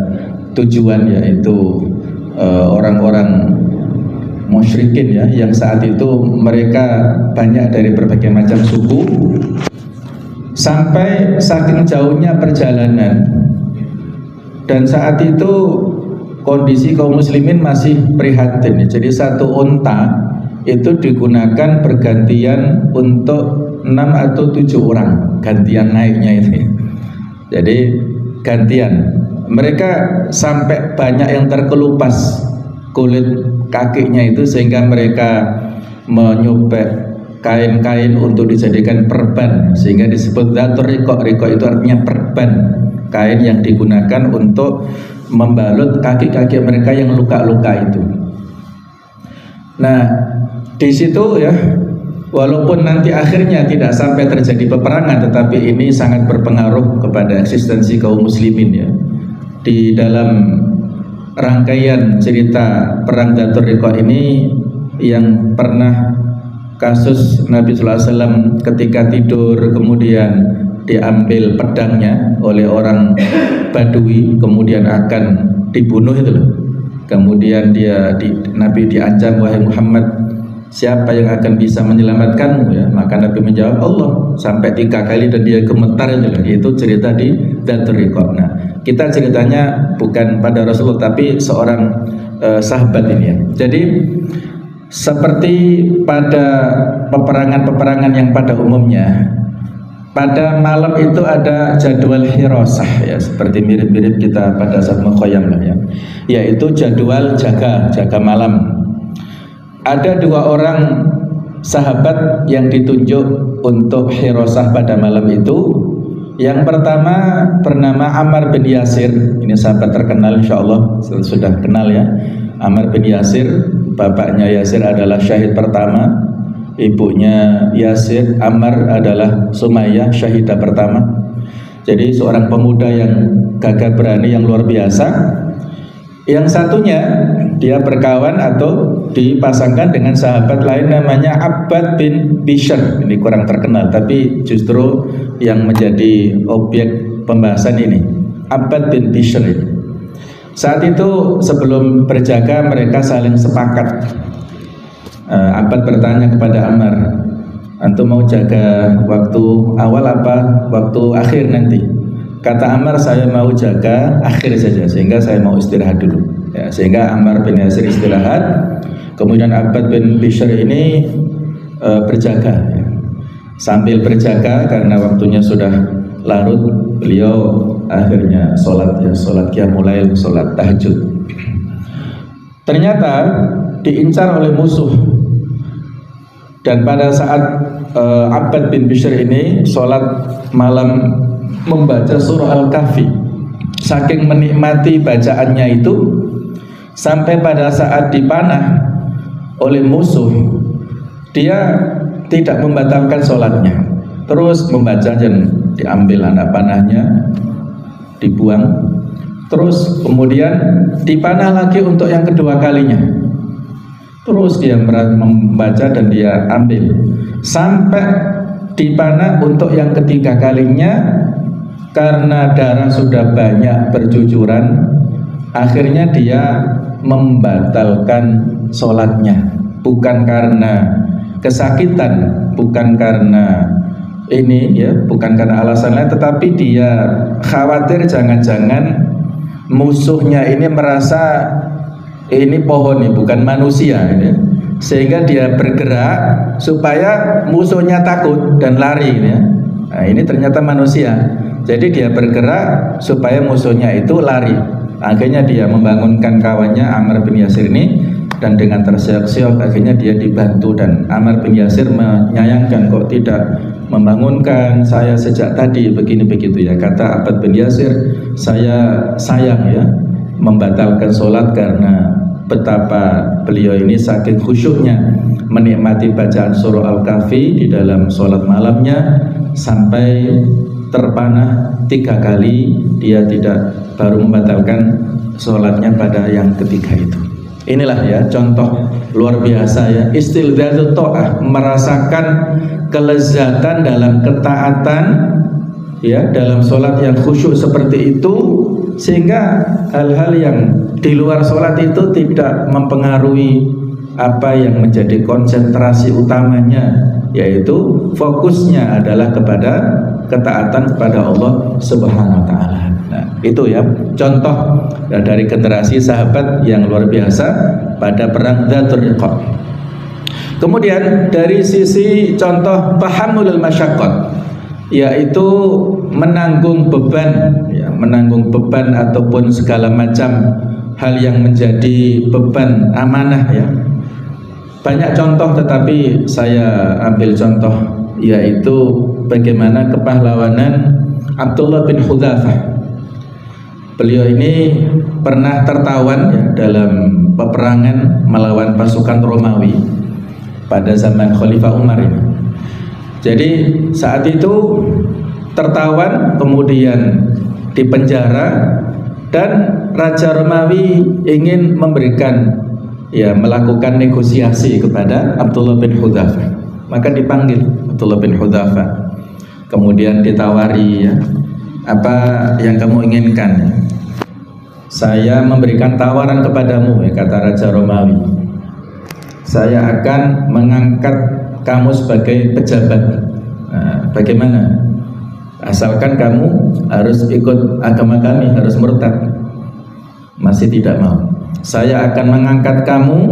tujuan, yaitu orang-orang musyrikin, ya, yang saat itu mereka banyak dari berbagai macam suku. Sampai saking jauhnya perjalanan, dan saat itu kondisi kaum muslimin masih prihatin. Jadi satu unta itu digunakan bergantian untuk 6 atau 7 orang, gantian naiknya itu. Jadi gantian. Mereka sampai banyak yang terkelupas kulit kakinya itu, sehingga mereka menyobek kain-kain untuk dijadikan perban, sehingga disebut Dzatur Riqah. Riqah itu artinya perban, kain yang digunakan untuk membalut kaki-kaki mereka yang luka-luka itu. Nah, di situ, ya, walaupun nanti akhirnya tidak sampai terjadi peperangan, tetapi ini sangat berpengaruh kepada eksistensi kaum muslimin, ya. Di dalam rangkaian cerita perang Dzatur Riqah ini, yang pernah kasus Nabi sallallahu alaihi wasallam ketika tidur kemudian diambil pedangnya oleh orang Badui kemudian akan dibunuh itu loh. Kemudian Nabi diancam, wahai Muhammad, siapa yang akan bisa menyelamatkanmu ya? Maka Nabi menjawab, Allah, sampai 3 kali dan dia gemetar itu cerita di Dzatur Riqab. Nah, kita ceritanya bukan pada Rasulullah tapi seorang sahabat ini ya. Jadi seperti pada peperangan-peperangan yang pada umumnya, pada malam itu ada jadwal hirasah ya, seperti mirip-mirip kita pada saat mukhayyam lah ya, yaitu jadwal jaga malam. Ada 2 orang sahabat yang ditunjuk untuk hirasah pada malam itu. Yang pertama bernama Ammar bin Yasir. Ini sahabat terkenal, insyaallah sudah kenal ya. Ammar bin Yasir, bapaknya Yasir adalah syahid pertama, ibunya Yasir, Ammar adalah Sumayyah, syahidah pertama. Jadi seorang pemuda yang gagah berani, yang luar biasa. Yang satunya dia berkawan atau dipasangkan dengan sahabat lain namanya Abbad bin Bishr. Ini kurang terkenal, tapi justru yang menjadi objek pembahasan ini Abbad bin Bishr ini. Saat itu sebelum berjaga mereka saling sepakat. Abbad bertanya kepada Ammar, antum mau jaga waktu awal apa waktu akhir nanti? Kata Ammar, saya mau jaga akhir saja, sehingga saya mau istirahat dulu ya, sehingga Ammar bin Yasir istirahat. Kemudian Abbad bin Bishr ini berjaga ya. Sambil berjaga karena waktunya sudah larut, beliau akhirnya sholat qiyamul lail, sholat tahajud. Ternyata diincar oleh musuh. Dan pada saat Abbad bin Bishr ini sholat malam membaca surah Al-Kahfi, saking menikmati bacaannya itu sampai pada saat dipanah oleh musuh, dia tidak membatalkan sholatnya, terus membaca dan diambil anak panahnya, dibuang, terus kemudian dipanah lagi untuk yang kedua kalinya, terus dia membaca dan dia ambil sampai dipanah untuk yang ketiga kalinya. Karena darah sudah banyak bercucuran, akhirnya dia membatalkan sholatnya, bukan karena kesakitan, bukan karena ini ya, bukan karena alasan lain, tetapi dia khawatir jangan-jangan musuhnya ini merasa ini pohon nih, bukan manusia ini. Sehingga dia bergerak supaya musuhnya takut dan lari ya. Nah, ini ternyata manusia. Jadi dia bergerak supaya musuhnya itu lari. Akhirnya dia membangunkan kawannya Ammar bin Yasir ini, dan dengan terseok-seok akhirnya dia dibantu. Dan Ammar bin Yasir menyayangkan, kok tidak membangunkan saya sejak tadi, begini begitu ya. Kata Abbad bin Yasir, saya sayang ya membatalkan sholat karena betapa beliau ini saking khusyuknya menikmati bacaan surah Al-Kahfi di dalam sholat malamnya sampai terpanah 3 kali, dia tidak baru membatalkan sholatnya pada yang ketiga itu. Inilah ya contoh luar biasa ya, istildzatut ta'ah, merasakan kelezatan dalam ketaatan ya, dalam sholat yang khusyuk seperti itu, sehingga hal-hal yang di luar sholat itu tidak mempengaruhi apa yang menjadi konsentrasi utamanya, yaitu fokusnya adalah kepada ketaatan kepada Allah Subhanahu wa taala. Nah, itu ya contoh dari generasi sahabat yang luar biasa pada perang Dzatur Riqab. Kemudian dari sisi contoh tahammulul masyaqqat, yaitu menanggung beban ya, menanggung beban ataupun segala macam hal yang menjadi beban amanah ya. Banyak contoh, tetapi saya ambil contoh yaitu bagaimana kepahlawanan Abdullah bin Hudzafah. Beliau ini pernah tertawan ya, dalam peperangan melawan pasukan Romawi pada zaman Khalifah Umar ini. Jadi saat itu tertawan, kemudian dipenjara, dan Raja Romawi ingin memberikan ya, melakukan negosiasi kepada Abdullah bin Hudzafah. Maka dipanggil Abdullah bin Hudzafah, kemudian ditawari ya, apa yang kamu inginkan? saya memberikan tawaran kepadamu, ya kata Raja Romawi. Saya akan mengangkat kamu sebagai pejabat. Nah, bagaimana? Asalkan kamu harus ikut agama kami, harus murtad. Masih tidak mau. Saya akan mengangkat kamu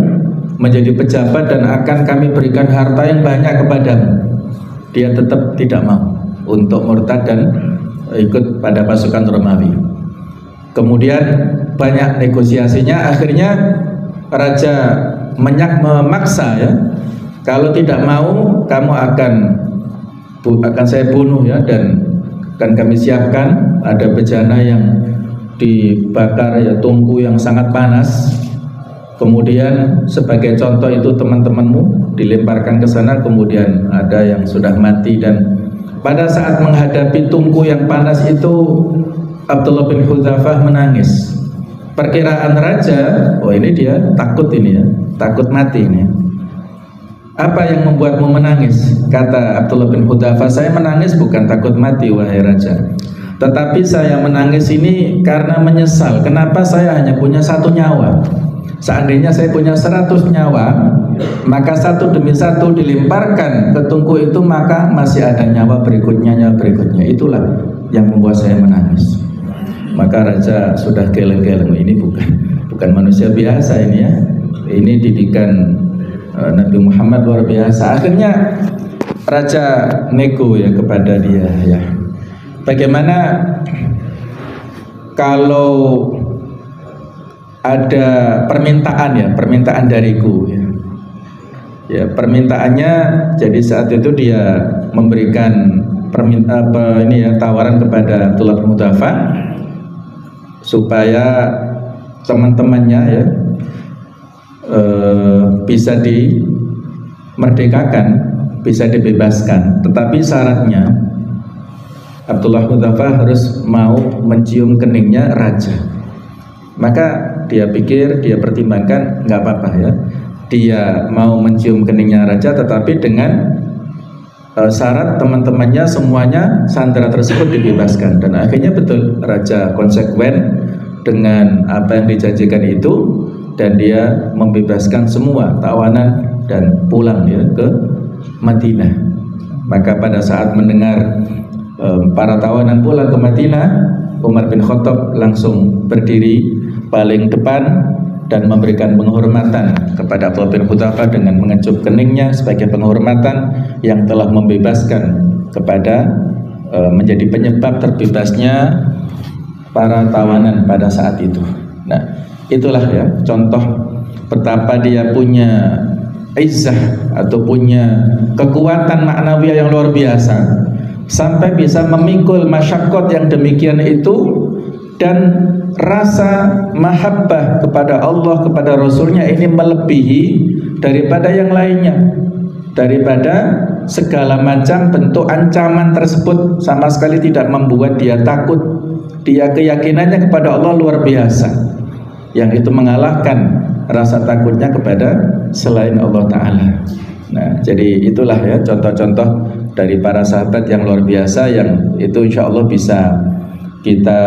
menjadi pejabat dan akan kami berikan harta yang banyak kepadamu. Dia tetap tidak mau untuk murtad dan ikut pada pasukan Romawi. Kemudian banyak negosiasinya, akhirnya raja memaksa, ya, kalau tidak mau kamu akan saya bunuh, ya, dan akan kami siapkan ada bejana yang dibakar, ya, tungku yang sangat panas. Kemudian sebagai contoh itu teman-temanmu dilemparkan ke sana, kemudian ada yang sudah mati. Dan pada saat menghadapi tungku yang panas itu Abdullah bin Hudzafah menangis. Perkiraan raja, oh ini dia takut ini, ya, takut mati ini. Apa yang membuatmu menangis? Kata Abdullah bin Hudzafah, saya menangis bukan takut mati wahai raja, tetapi saya menangis ini karena menyesal. Kenapa saya hanya punya 1 nyawa? Seandainya saya punya 100 nyawa, maka satu demi satu dilemparkan ke tungku itu, maka masih ada nyawa berikutnya. Itulah yang membuat saya menangis. Maka raja sudah geleng-geleng, ini bukan manusia biasa ini, ya. Ini didikan Nabi Muhammad luar biasa. Akhirnya raja nego, ya, kepada dia, ya, bagaimana kalau ada permintaan dariku, ya. Ya, permintaannya, jadi saat itu dia memberikan tawaran kepada Abdullah bin Hudzafah supaya teman-temannya, ya, bisa dimerdekakan, bisa dibebaskan. Tetapi syaratnya Abdullah bin Hudzafah harus mau mencium keningnya raja. Maka dia pikir, dia pertimbangkan, nggak apa-apa, ya, dia mau mencium keningnya raja, tetapi dengan syarat teman-temannya semuanya sandera tersebut dibebaskan. Dan akhirnya betul, raja konsekuen dengan apa yang dijanjikan itu, dan dia membebaskan semua tawanan dan pulang, ya, ke Madinah. Maka pada saat mendengar para tawanan pulang ke Madinah, Umar bin Khattab langsung berdiri paling depan dan memberikan penghormatan kepada Abdullah bin Hudzafah dengan mengecup keningnya sebagai penghormatan yang telah membebaskan kepada menjadi penyebab terbebasnya para tawanan pada saat itu. Nah, itulah, ya, contoh betapa dia punya izzah atau punya kekuatan maknawiyah yang luar biasa sampai bisa memikul masyaqqat yang demikian itu, dan rasa mahabbah kepada Allah, kepada Rasulnya ini melebihi daripada yang lainnya, daripada segala macam bentuk ancaman tersebut sama sekali tidak membuat dia takut. Dia keyakinannya kepada Allah luar biasa, yang itu mengalahkan rasa takutnya kepada selain Allah Ta'ala. Nah, jadi itulah, ya, contoh-contoh dari para sahabat yang luar biasa, yang itu insya Allah bisa kita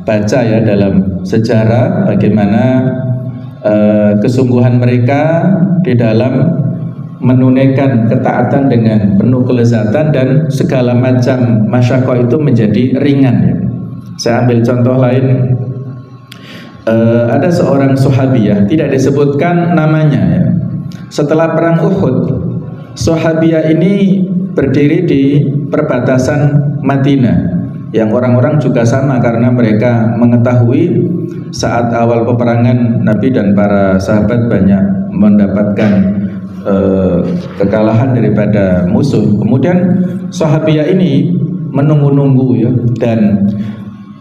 baca, ya, dalam sejarah bagaimana kesungguhan mereka di dalam menunaikan ketaatan dengan penuh kelezatan, dan segala macam masyaqqah itu menjadi ringan, ya. Saya ambil contoh lain. Ada seorang sahabiyah, tidak disebutkan namanya, ya. Setelah perang Uhud, sahabiyah ini berdiri di perbatasan Madinah, yang orang-orang juga sama karena mereka mengetahui saat awal peperangan Nabi dan para sahabat banyak mendapatkan kekalahan daripada musuh. Kemudian sahabiyah ini menunggu-nunggu, ya, dan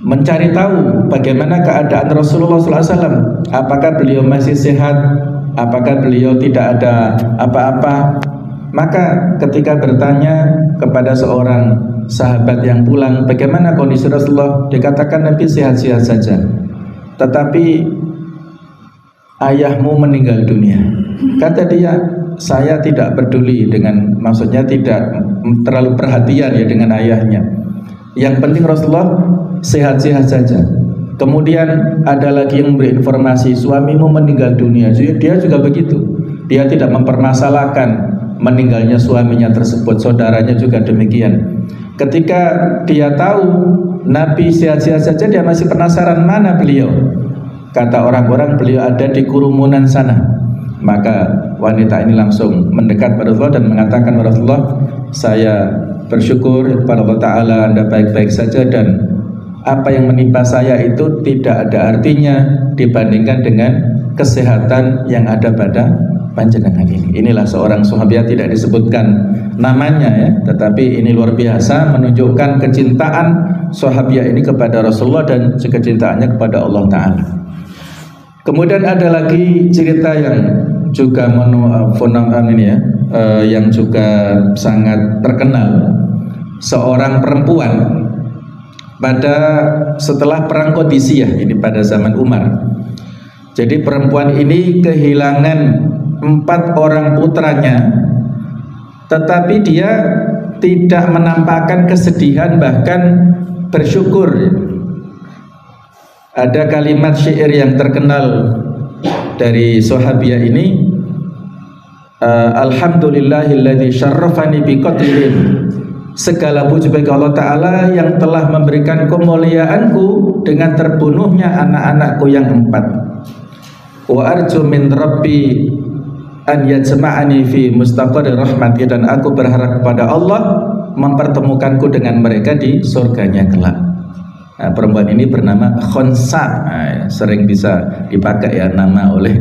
mencari tahu bagaimana keadaan Rasulullah SAW. Apakah beliau masih sehat? Apakah beliau tidak ada apa-apa? Maka ketika bertanya kepada seorang sahabat yang pulang, bagaimana kondisi Rasulullah, dikatakan Nabi sehat-sehat saja, tetapi ayahmu meninggal dunia. Kata dia, saya tidak peduli dengan, maksudnya tidak terlalu perhatian, ya, dengan ayahnya. Yang penting Rasulullah sehat-sehat saja. Kemudian ada lagi yang memberi informasi suamimu meninggal dunia. Dia juga begitu. Dia tidak mempermasalahkan meninggalnya suaminya tersebut. Saudaranya juga demikian. Ketika dia tahu Nabi sehat-sehat saja, dia masih penasaran mana beliau. Kata orang-orang beliau ada di kerumunan sana. Maka wanita ini langsung mendekat pada Rasulullah dan mengatakan, Rasulullah, saya bersyukur kepada Allah Ta'ala Anda baik-baik saja, dan apa yang menimpa saya itu tidak ada artinya dibandingkan dengan kesehatan yang ada pada panjenengan ini. Inilah seorang sahabat, tidak disebutkan namanya ya, tetapi ini luar biasa menunjukkan kecintaan sahabat ini kepada Rasulullah dan kecintaannya kepada Allah Ta'ala. Kemudian ada lagi cerita yang juga yang juga sangat terkenal. Seorang perempuan setelah perang Qadisiyah, ini pada zaman Umar. Jadi perempuan ini kehilangan 4 orang putranya, tetapi dia tidak menampakkan kesedihan, bahkan bersyukur. Ada kalimat syair yang terkenal dari sahabiah ini, Alhamdulillahilladzi syarrafani biqatlihim. Segala puji bagi Allah Ta'ala yang telah memberikan kemuliaanku dengan terbunuhnya anak-anakku yang 4. Wa arju min rabbi an yajma'ani fi mustaqarri rahmati, dan aku berharap kepada Allah mempertemukanku dengan mereka di surganya kelak. Nah, perempuan ini bernama Khonsa. Sering bisa dipakai ya nama oleh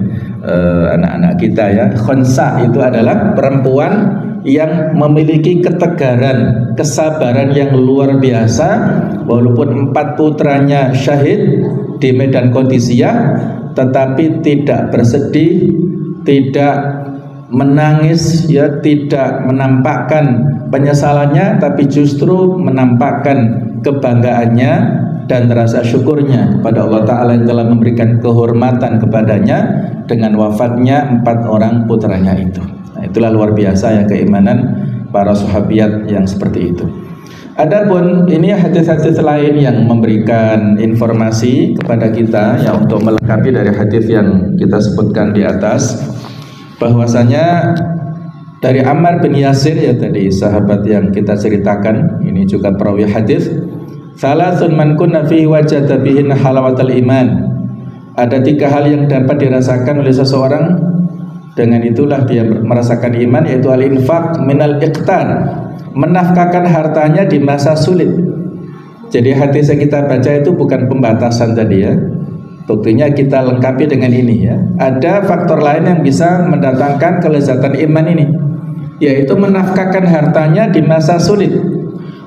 anak-anak kita ya. Khonsa itu adalah perempuan yang memiliki ketegaran, kesabaran yang luar biasa. Walaupun 4 putranya syahid di medan Qadisiyah, tetapi tidak bersedih, tidak menangis ya, tidak menampakkan penyesalannya, tapi justru menampakkan kebanggaannya dan rasa syukurnya kepada Allah Ta'ala yang telah memberikan kehormatan kepadanya dengan wafatnya 4 orang putranya itu. Nah, itulah luar biasa ya keimanan para sahabiat yang seperti itu. Adapun ini hadis-hadis lain yang memberikan informasi kepada kita ya, untuk melengkapi dari hadis yang kita sebutkan di atas, bahwasanya dari Ammar bin Yasir ya tadi, sahabat yang kita ceritakan, ini juga perawi hadis. Salasun man kunna fihi wajada bihinna halawatal iman. Ada 3 hal yang dapat dirasakan oleh seseorang, dengan itulah dia merasakan iman, yaitu al-infaq minal iqtar, menafkahkan hartanya di masa sulit. Jadi hadis yang kita baca itu bukan pembatasan tadi ya. Buktinya kita lengkapi dengan ini ya. Ada faktor lain yang bisa mendatangkan kelezatan iman ini, yaitu menafkahkan hartanya di masa sulit.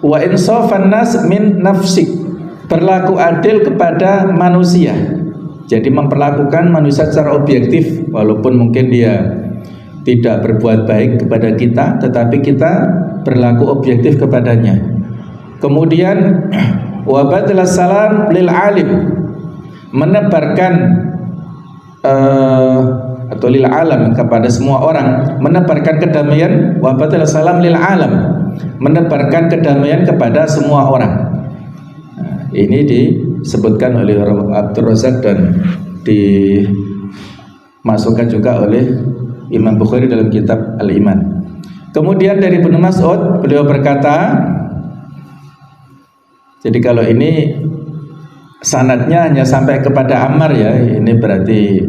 Wa insafan nas min nafsik, berlaku adil kepada manusia. Jadi memperlakukan manusia secara objektif, walaupun mungkin dia tidak berbuat baik kepada kita, tetapi kita berlaku objektif kepadanya. Kemudian wa badlas salam lil alim, menebarkan atau lil alam, kepada semua orang, menebarkan kedamaian. Wa badlas salam lil alam, menebarkan kedamaian kepada semua orang. Nah, ini disebutkan oleh Abdul Razak dan dimasukkan juga oleh Imam Bukhari dalam kitab Al-Iman. Kemudian dari Ibnu Mas'ud, beliau berkata, jadi kalau ini sanadnya hanya sampai kepada Ammar ya, ini berarti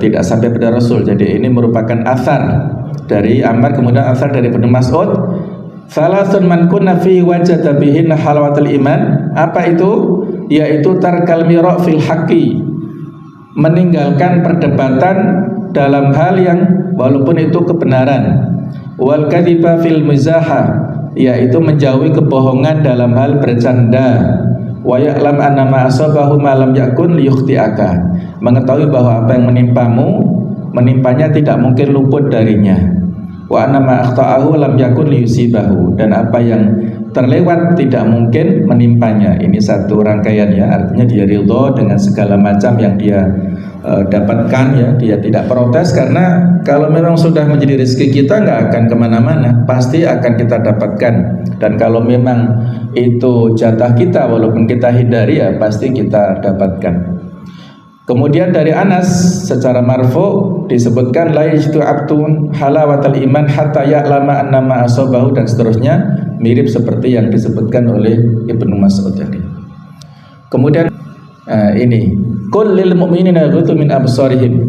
tidak sampai pada Rasul. Jadi ini merupakan athar dari Ammar, kemudian athar dari Ibnu Mas'ud. Salasun man kunna fi wajada bihinna halawatul iman. Apa itu? Yaitu tarkal mira' fil haqqi, meninggalkan perdebatan dalam hal yang walaupun itu kebenaran. Wal kadhiba fil mizaha, yaitu menjauhi kebohongan dalam hal bercanda. Wa ya'lam anna ma asabahu ma lam yakun liyukhti'aka, mengetahui bahwa apa yang menimpanya tidak mungkin luput darinya. Wa anna ma akhta'ahu lam yakun liyusibahu, dan apa yang terlewat tidak mungkin menimpanya. Ini satu rangkaian ya, artinya dia ridho dengan segala macam yang dia dapatkan ya, dia tidak protes karena kalau memang sudah menjadi rezeki kita nggak akan kemana-mana, pasti akan kita dapatkan. Dan kalau memang itu jatah kita, walaupun kita hindari ya pasti kita dapatkan. Kemudian dari Anas secara marfu disebutkan la yajidu abdun halawatal iman hatta ya'lama annama asabahu, dan seterusnya, mirip seperti yang disebutkan oleh Ibnu Mas'ud tadi. Kemudian ini qul lil mu'minina yaghuddu min absarihim,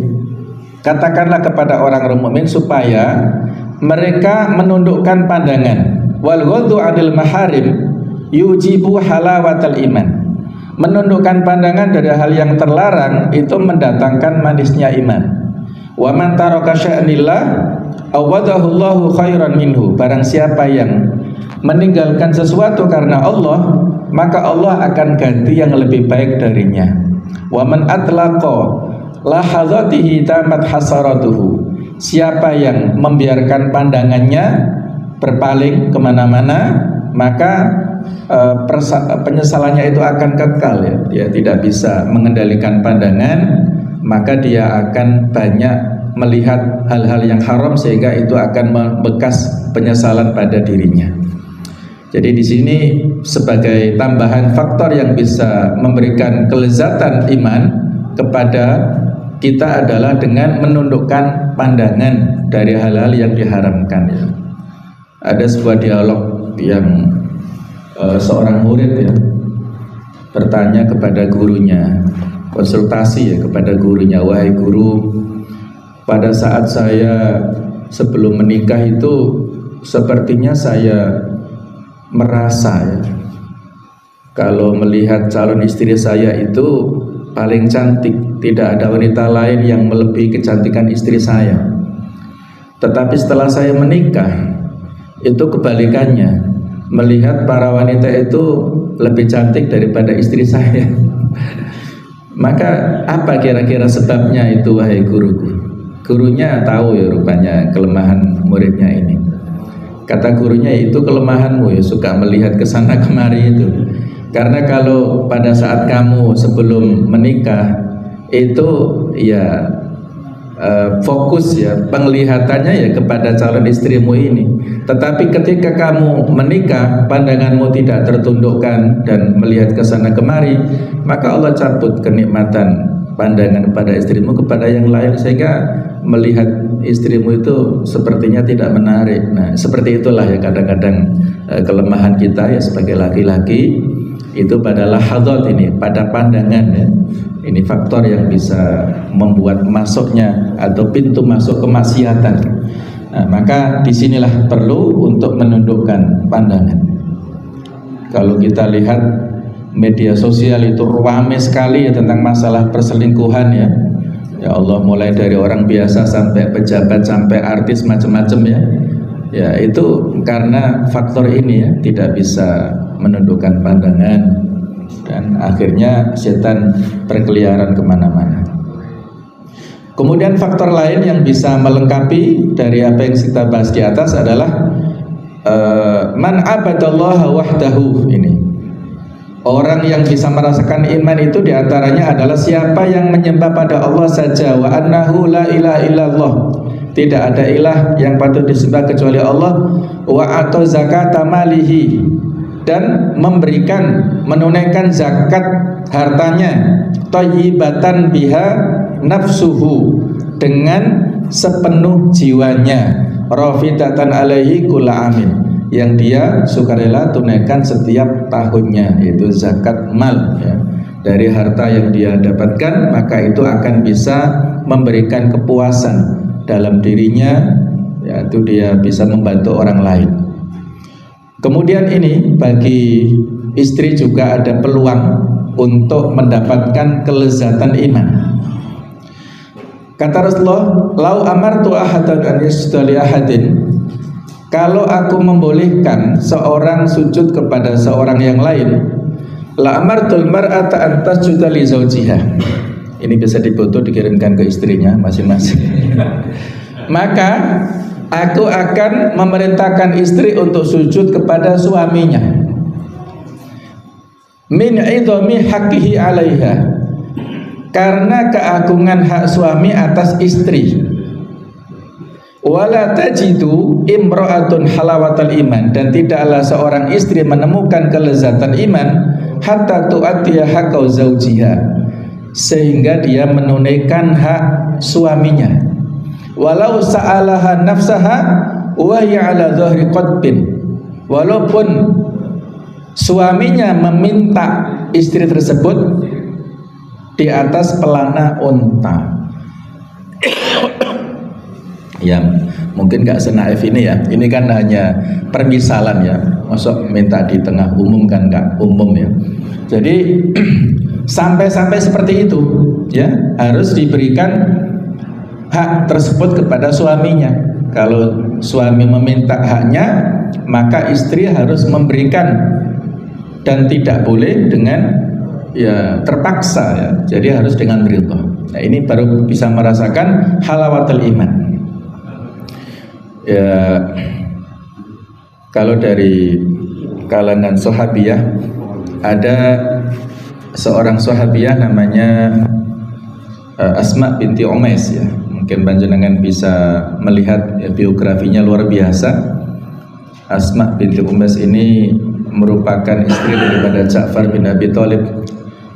katakanlah kepada orang mukmin supaya mereka menundukkan pandangan. Wal ghaddu 'anil maharim yujibu halawatal iman, menundukkan pandangan dari hal yang terlarang itu mendatangkan manisnya iman. Wa man taraka sya'nillah awadahu Allahu khairan minhu, barang siapa yang meninggalkan sesuatu karena Allah, maka Allah akan ganti yang lebih baik darinya. Wa man atlaqa lahadzatihi tamat hasaratuhu, siapa yang membiarkan pandangannya berpaling kemana-mana, maka penyesalannya itu akan kekal ya. Dia tidak bisa mengendalikan pandangan, maka dia akan banyak melihat hal-hal yang haram sehingga itu akan membekas penyesalan pada dirinya. Jadi di sini sebagai tambahan faktor yang bisa memberikan kelezatan iman kepada kita adalah dengan menundukkan pandangan dari hal-hal yang diharamkan ya. Ada sebuah dialog yang seorang murid ya bertanya kepada gurunya, konsultasi ya kepada gurunya, wahai guru, pada saat saya sebelum menikah itu sepertinya saya merasa ya, kalau melihat calon istri saya itu paling cantik, tidak ada wanita lain yang melebihi kecantikan istri saya. Tetapi setelah saya menikah itu kebalikannya, melihat para wanita itu lebih cantik daripada istri saya. Maka apa kira-kira sebabnya itu, wahai guruku? Gurunya tahu ya rupanya kelemahan muridnya ini. Kata gurunya, itu kelemahanmu ya, suka melihat ke sana kemari itu. Karena kalau pada saat kamu sebelum menikah itu ya fokus ya penglihatannya ya kepada calon istrimu ini. Tetapi ketika kamu menikah, pandanganmu tidak tertundukkan dan melihat ke sana kemari, maka Allah cabut kenikmatan pandangan pada istrimu kepada yang lain, sehingga melihat istrimu itu sepertinya tidak menarik. Nah, seperti itulah ya kadang-kadang kelemahan kita ya sebagai laki-laki itu pada lahadzat ini, pada pandangan ya. Ini faktor yang bisa membuat masuknya atau pintu masuk kemaksiatan. Nah, maka disinilah perlu untuk menundukkan pandangan. Kalau kita lihat media sosial itu ramai sekali ya tentang masalah perselingkuhan ya. Ya Allah, mulai dari orang biasa sampai pejabat sampai artis macam-macam ya. Ya itu karena faktor ini ya, tidak bisa menundukkan pandangan, dan akhirnya setan berkeliaran kemana-mana. Kemudian faktor lain yang bisa melengkapi dari apa yang kita bahas di atas adalah man abadallaha wahdahu. Ini orang yang bisa merasakan iman itu diantaranya adalah siapa yang menyembah pada Allah saja, wa annahu la ilaha illallah, tidak ada ilah yang patut disembah kecuali Allah, wa atau zakata malihi, dan menunaikan zakat hartanya, thayyibatan biha nafsuhu, dengan sepenuh jiwanya, rafidatan alaihi kulla amin, yang dia sukarela tunaikan setiap tahunnya, yaitu zakat mal ya. Dari harta yang dia dapatkan, maka itu akan bisa memberikan kepuasan dalam dirinya, yaitu dia bisa membantu orang lain. Kemudian ini bagi istri juga ada peluang untuk mendapatkan kelezatan iman. Kata Rasulullah, lau amartu ahadan an yasjuda li ahadin, kalau aku membolehkan seorang sujud kepada seorang yang lain, la amartul mar'ata an tasjuda li zawjiha. Ini bisa difoto dikirimkan ke istrinya masing-masing. Maka aku akan memerintahkan istri untuk sujud kepada suaminya, min idhami haqqihi 'alaiha, karena keagungan hak suami atas istri. Wala tajidu imra'atun halawatal iman, dan tidaklah seorang istri menemukan kelezatan iman hatta tu'attiya haqqau zaujiha, sehingga dia menunaikan hak suaminya. Walau sa'alaha nafsaha wa hiya ala dhahri qadbin, walaupun suaminya meminta istri tersebut di atas pelana unta. Ya mungkin gak senaif ini ya, ini kan hanya permisalan ya, masuk minta di tengah umum kan gak umum ya. Jadi sampai-sampai seperti itu ya, harus diberikan hak tersebut kepada suaminya. Kalau suami meminta haknya, maka istri harus memberikan, dan tidak boleh dengan ya terpaksa ya, jadi harus dengan ridha. Nah ini baru bisa merasakan halawatul iman. Ya, kalau dari kalangan sahabiyah ada seorang sahabiyah namanya Asma binti Umais ya. Mungkin panjenengan bisa melihat ya, biografinya luar biasa. Asma binti Umais ini merupakan istri daripada Ja'far bin Abi Thalib,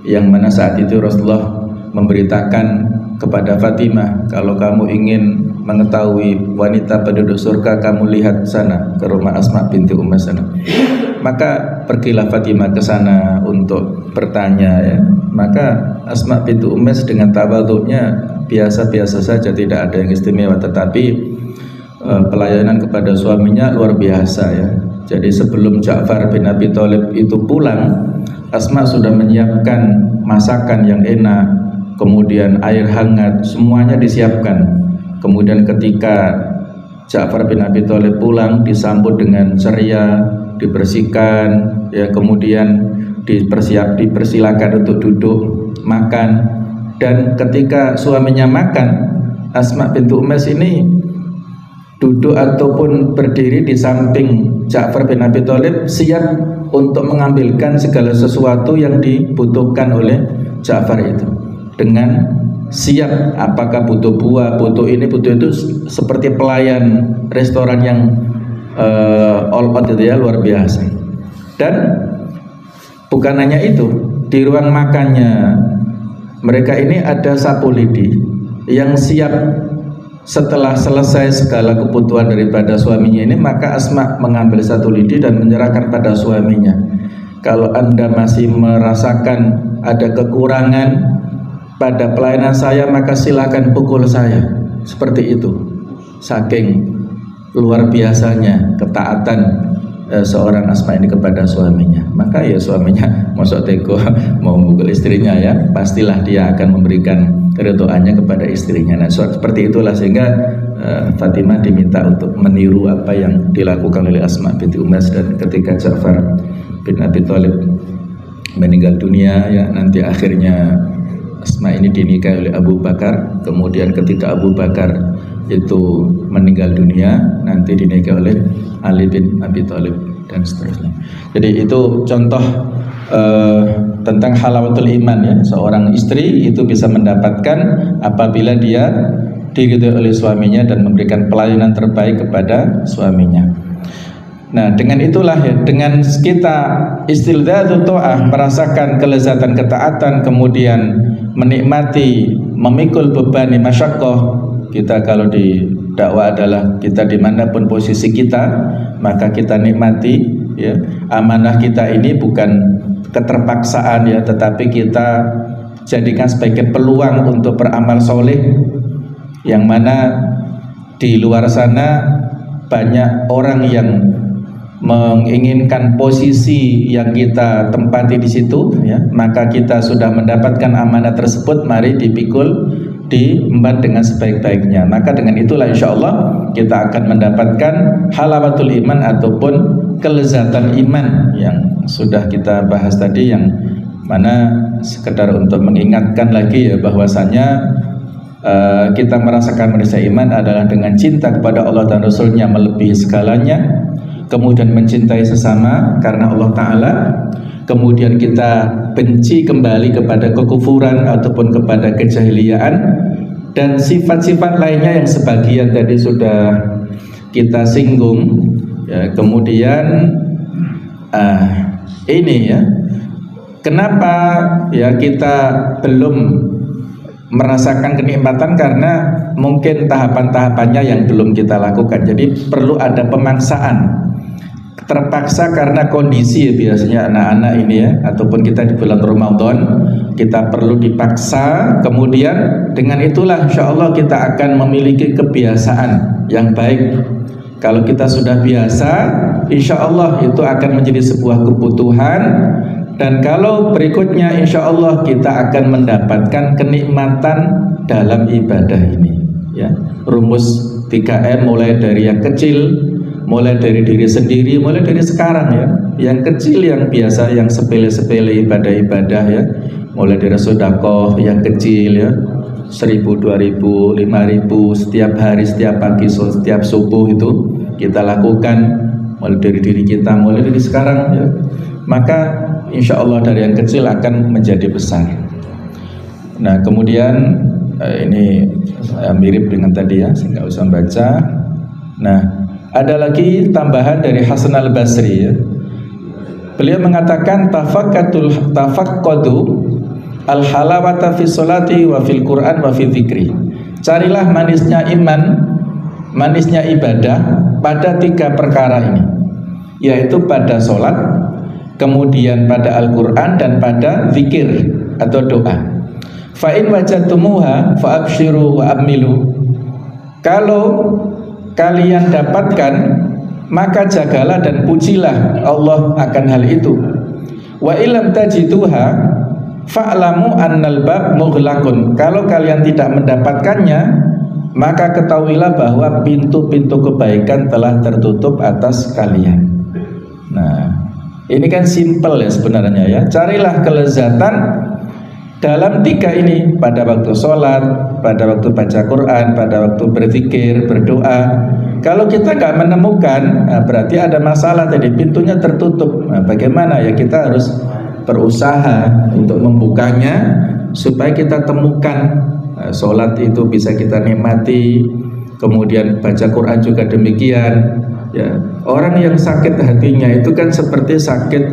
yang mana saat itu Rasulullah memberitakan kepada Fatimah, kalau kamu ingin mengetahui wanita penduduk surga, kamu lihat sana ke rumah Asma binti Umais sana. Maka pergilah Fatimah ke sana untuk bertanya ya. Maka Asma binti Umais dengan tawadhunya biasa-biasa saja, tidak ada yang istimewa, tetapi pelayanan kepada suaminya luar biasa ya. Jadi sebelum Ja'far bin Abi Thalib itu pulang, Asma sudah menyiapkan masakan yang enak, kemudian air hangat, semuanya disiapkan. Kemudian ketika Ja'far bin Abi Thalib pulang, disambut dengan ceria, dibersihkan ya, kemudian dipersilakan untuk duduk makan. Dan ketika suaminya makan, Asma binti Umais ini duduk ataupun berdiri di samping Ja'far bin Abi Thalib, siap untuk mengambilkan segala sesuatu yang dibutuhkan oleh Ja'far itu, dengan siap, apakah butuh buah, butuh ini, butuh itu, seperti pelayan restoran yang all out itu ya, luar biasa. Dan bukan hanya itu, di ruang makannya mereka ini ada sapu lidi yang siap setelah selesai segala kebutuhan daripada suaminya ini, maka Asma mengambil satu lidi dan menyerahkan pada suaminya. Kalau Anda masih merasakan ada kekurangan pada pelayanan saya, maka silakan pukul saya. Seperti itu, saking luar biasanya ketaatan seorang Asma ini kepada suaminya. Maka ya suaminya masuk teko mau mukul istrinya ya, pastilah dia akan memberikan keridhaannya kepada istrinya. Nah seperti itulah sehingga Fatimah diminta untuk meniru apa yang dilakukan oleh Asma binti Umais. Dan ketika Ja'far bin Abi Thalib meninggal dunia ya, nanti akhirnya Asma ini dinikahi oleh Abu Bakar. Kemudian ketika Abu Bakar itu meninggal dunia, nanti dinikahi oleh Ali bin Abi Thalib dan seterusnya. Jadi itu contoh tentang halawatul iman ya. Seorang istri itu bisa mendapatkan apabila dia diridhoi oleh suaminya dan memberikan pelayanan terbaik kepada suaminya. Nah dengan itulah ya, dengan kita istildzatu ta'ah, merasakan kelezatan ketaatan, kemudian menikmati memikul beban masyaqqah. Kita kalau di dakwah adalah kita dimanapun posisi kita, maka kita nikmati ya. Amanah kita ini bukan keterpaksaan ya, tetapi kita jadikan sebagai peluang untuk beramal soleh, yang mana di luar sana banyak orang yang menginginkan posisi yang kita tempati di situ ya. Maka kita sudah mendapatkan amanah tersebut, mari dipikul, diemban dengan sebaik-baiknya. Maka dengan itulah insya Allah kita akan mendapatkan halawatul iman ataupun kelezatan iman yang sudah kita bahas tadi, yang mana sekedar untuk mengingatkan lagi ya, bahwasanya kita merasakan manusia iman adalah dengan cinta kepada Allah dan Rasulnya melebihi segalanya, kemudian mencintai sesama karena Allah Ta'ala, kemudian kita benci kembali kepada kekufuran ataupun kepada kejahiliaan, dan sifat-sifat lainnya yang sebagian tadi sudah kita singgung ya. Kemudian ini ya, kenapa ya kita belum merasakan kenikmatan, karena mungkin tahapan-tahapannya yang belum kita lakukan. Jadi perlu ada pemaksaan, terpaksa karena kondisi ya, biasanya anak-anak ini ya, ataupun kita di bulan Ramadan kita perlu dipaksa. Kemudian dengan itulah insya Allah kita akan memiliki kebiasaan yang baik. Kalau kita sudah biasa, insya Allah itu akan menjadi sebuah kebutuhan. Dan kalau berikutnya insya Allah kita akan mendapatkan kenikmatan dalam ibadah ini ya. Rumus 3M, mulai dari yang kecil, mulai dari diri sendiri, mulai dari sekarang ya. Yang kecil, yang biasa, yang sepele-sepele ibadah-ibadah ya, mulai dari sedekah yang kecil ya, 1.000, 2.000, 5.000 setiap hari, setiap pagi, setiap subuh itu kita lakukan, mulai dari diri kita, mulai dari sekarang ya. Maka insya Allah dari yang kecil akan menjadi besar. Nah kemudian ini mirip dengan tadi ya, saya nggak usah baca. Nah ada lagi tambahan dari Hasan al-Basri ya. Beliau mengatakan tafaqqadu al-halawata fi sholati wa fil Qur'an wa fi dzikri. Carilah manisnya iman, manisnya ibadah pada 3 perkara ini, yaitu pada sholat, kemudian pada Al-Quran, dan pada zikir atau doa. Fa in wajadtumuha fa abshiru wa amilu. Kalau kalian dapatkan, maka jagalah dan pujilah Allah akan hal itu. Wa illam tajiduha fa'lamu annal bab mughlaqun. Kalau kalian tidak mendapatkannya, maka ketahuilah bahwa pintu-pintu kebaikan telah tertutup atas kalian. Nah, ini kan simple ya sebenarnya ya. Carilah kelezatan dalam 3 ini, pada waktu sholat, pada waktu baca Quran, pada waktu berzikir, berdoa. Kalau kita nggak menemukan, nah berarti ada masalah tadi, pintunya tertutup. Nah, bagaimana ya, kita harus berusaha untuk membukanya supaya kita temukan. Nah, sholat itu bisa kita nikmati, kemudian baca Quran juga demikian. Ya, orang yang sakit hatinya itu kan seperti sakit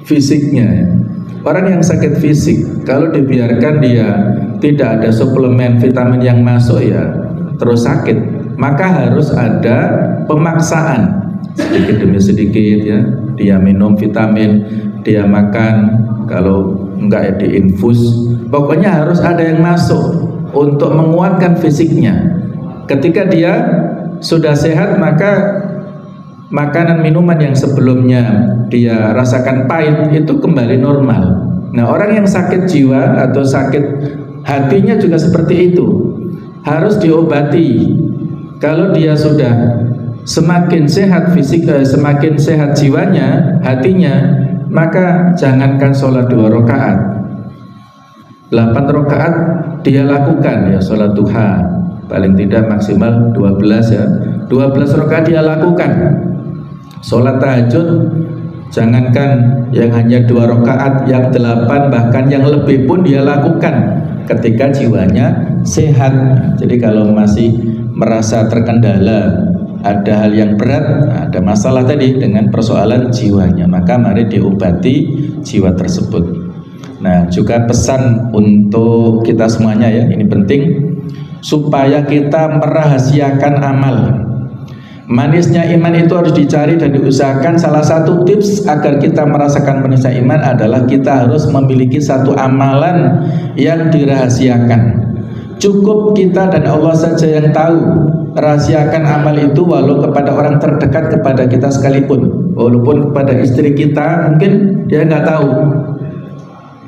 fisiknya. Orang yang sakit fisik, kalau dibiarkan dia tidak ada suplemen vitamin yang masuk ya terus sakit, maka harus ada pemaksaan sedikit demi sedikit ya. Dia minum vitamin, dia makan, kalau enggak ya diinfus. Pokoknya harus ada yang masuk untuk menguatkan fisiknya. Ketika dia sudah sehat, maka makanan minuman yang sebelumnya dia rasakan pahit itu kembali normal. Nah, orang yang sakit jiwa atau sakit hatinya juga seperti itu, harus diobati. Kalau dia sudah semakin sehat fisik, semakin sehat jiwanya, hatinya, maka jangankan sholat 2 rakaat, 8 rakaat dia lakukan ya, sholat duha paling tidak maksimal 12 ya, 12 rakaat dia lakukan. Sholat tahajud jangankan yang hanya 2 rakaat, yang 8 bahkan yang lebih pun dia lakukan ketika jiwanya sehat. Jadi kalau masih merasa terkendala, ada hal yang berat, ada masalah tadi dengan persoalan jiwanya, maka mari diobati jiwa tersebut. Nah juga pesan untuk kita semuanya ya, ini penting supaya kita merahasiakan amal. Manisnya iman itu harus dicari dan diusahakan. Salah satu tips agar kita merasakan manisnya iman adalah kita harus memiliki satu amalan yang dirahasiakan. Cukup kita dan Allah saja yang tahu. Rahasiakan amal itu walau kepada orang terdekat kepada kita sekalipun. Walaupun kepada istri kita mungkin dia nggak tahu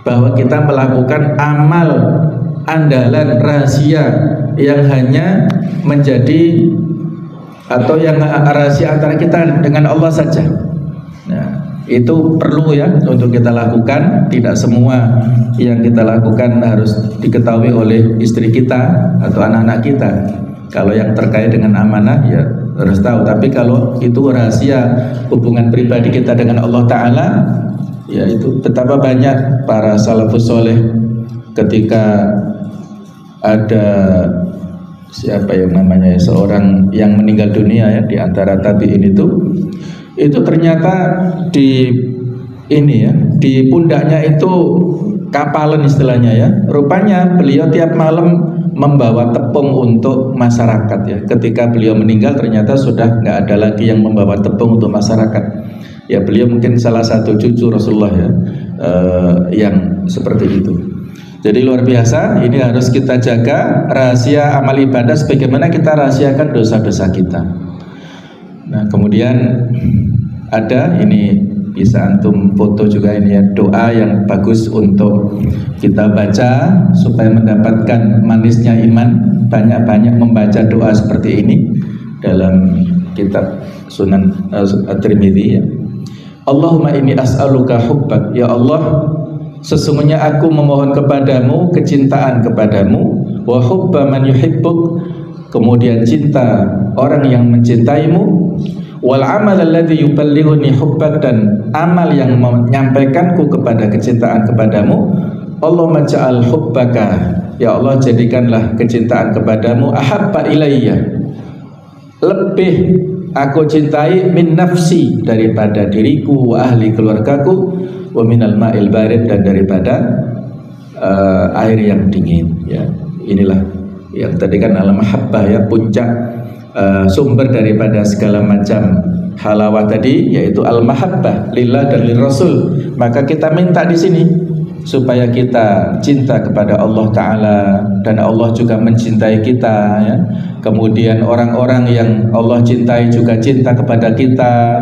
bahwa kita melakukan amal andalan rahasia yang hanya menjadi atau yang rahasia antara kita dengan Allah saja. Nah, itu perlu ya untuk kita lakukan. Tidak semua yang kita lakukan harus diketahui oleh istri kita atau anak-anak kita. Kalau yang terkait dengan amanah ya harus tahu. Tapi kalau itu rahasia hubungan pribadi kita dengan Allah Ta'ala, ya itu betapa banyak para salafus soleh ketika ada siapa yang namanya seorang yang meninggal dunia ya di antara tabi'in itu ternyata di ini ya di pundaknya itu kapalan istilahnya ya. Rupanya beliau tiap malam membawa tepung untuk masyarakat ya. Ketika beliau meninggal ternyata sudah nggak ada lagi yang membawa tepung untuk masyarakat. Ya beliau mungkin salah satu cucu Rasulullah ya yang seperti itu. Jadi luar biasa, ini harus kita jaga rahasia amal ibadah sebagaimana kita rahasiakan dosa-dosa kita. Nah kemudian ada ini bisa antum foto juga ini ya, doa yang bagus untuk kita baca supaya mendapatkan manisnya iman. Banyak-banyak membaca doa seperti ini dalam kitab Sunan At-Tirmidzi ya. Allahumma inni as'aluka hubbak, ya Allah sesungguhnya aku memohon kepadamu kecintaan kepadamu, wa hubba man yuhibbuk, kemudian cinta orang yang mencintaimu, wal amal alladhi yuballighuni hubbak, dan amal yang menyampaikanku kepada kecintaan kepadamu. Allahumma ja'al hubbaka, ya Allah jadikanlah kecintaan kepadamu ahabba ilayya, lebih aku cintai min nafsi, daripada diriku, wa ahli keluargaku, wa minal ma'il barid, dan daripada air yang dingin ya. Inilah yang tadi kan al-mahabbah ya, puncak sumber daripada segala macam halawah tadi yaitu al-mahabbah lillah dan lirrasul. Maka kita minta di sini supaya kita cinta kepada Allah Ta'ala dan Allah juga mencintai kita ya. Kemudian orang-orang yang Allah cintai juga cinta kepada kita.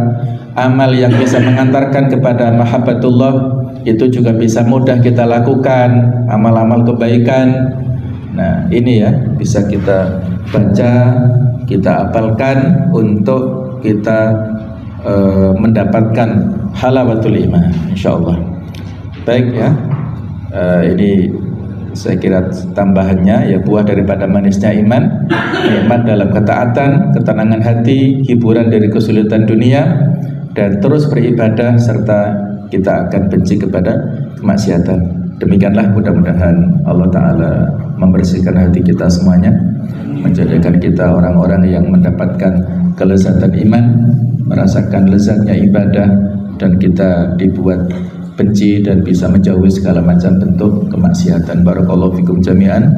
Amal yang bisa mengantarkan kepada mahabbatullah itu juga bisa mudah kita lakukan, amal-amal kebaikan. Nah ini ya bisa kita baca, kita apalkan untuk kita mendapatkan halawatul iman insyaallah. Baik ya, ini saya kira tambahannya ya, buah daripada manisnya iman, nikmat dalam ketaatan, ketenangan hati, hiburan dari kesulitan dunia, dan terus beribadah serta kita akan benci kepada kemaksiatan. Demikianlah mudah-mudahan Allah Ta'ala membersihkan hati kita semuanya, menjadikan kita orang-orang yang mendapatkan kelezatan iman, merasakan lezatnya ibadah, dan kita dibuat benci dan bisa menjauhi segala macam bentuk kemaksiatan. Barakallahu fikum jami'an.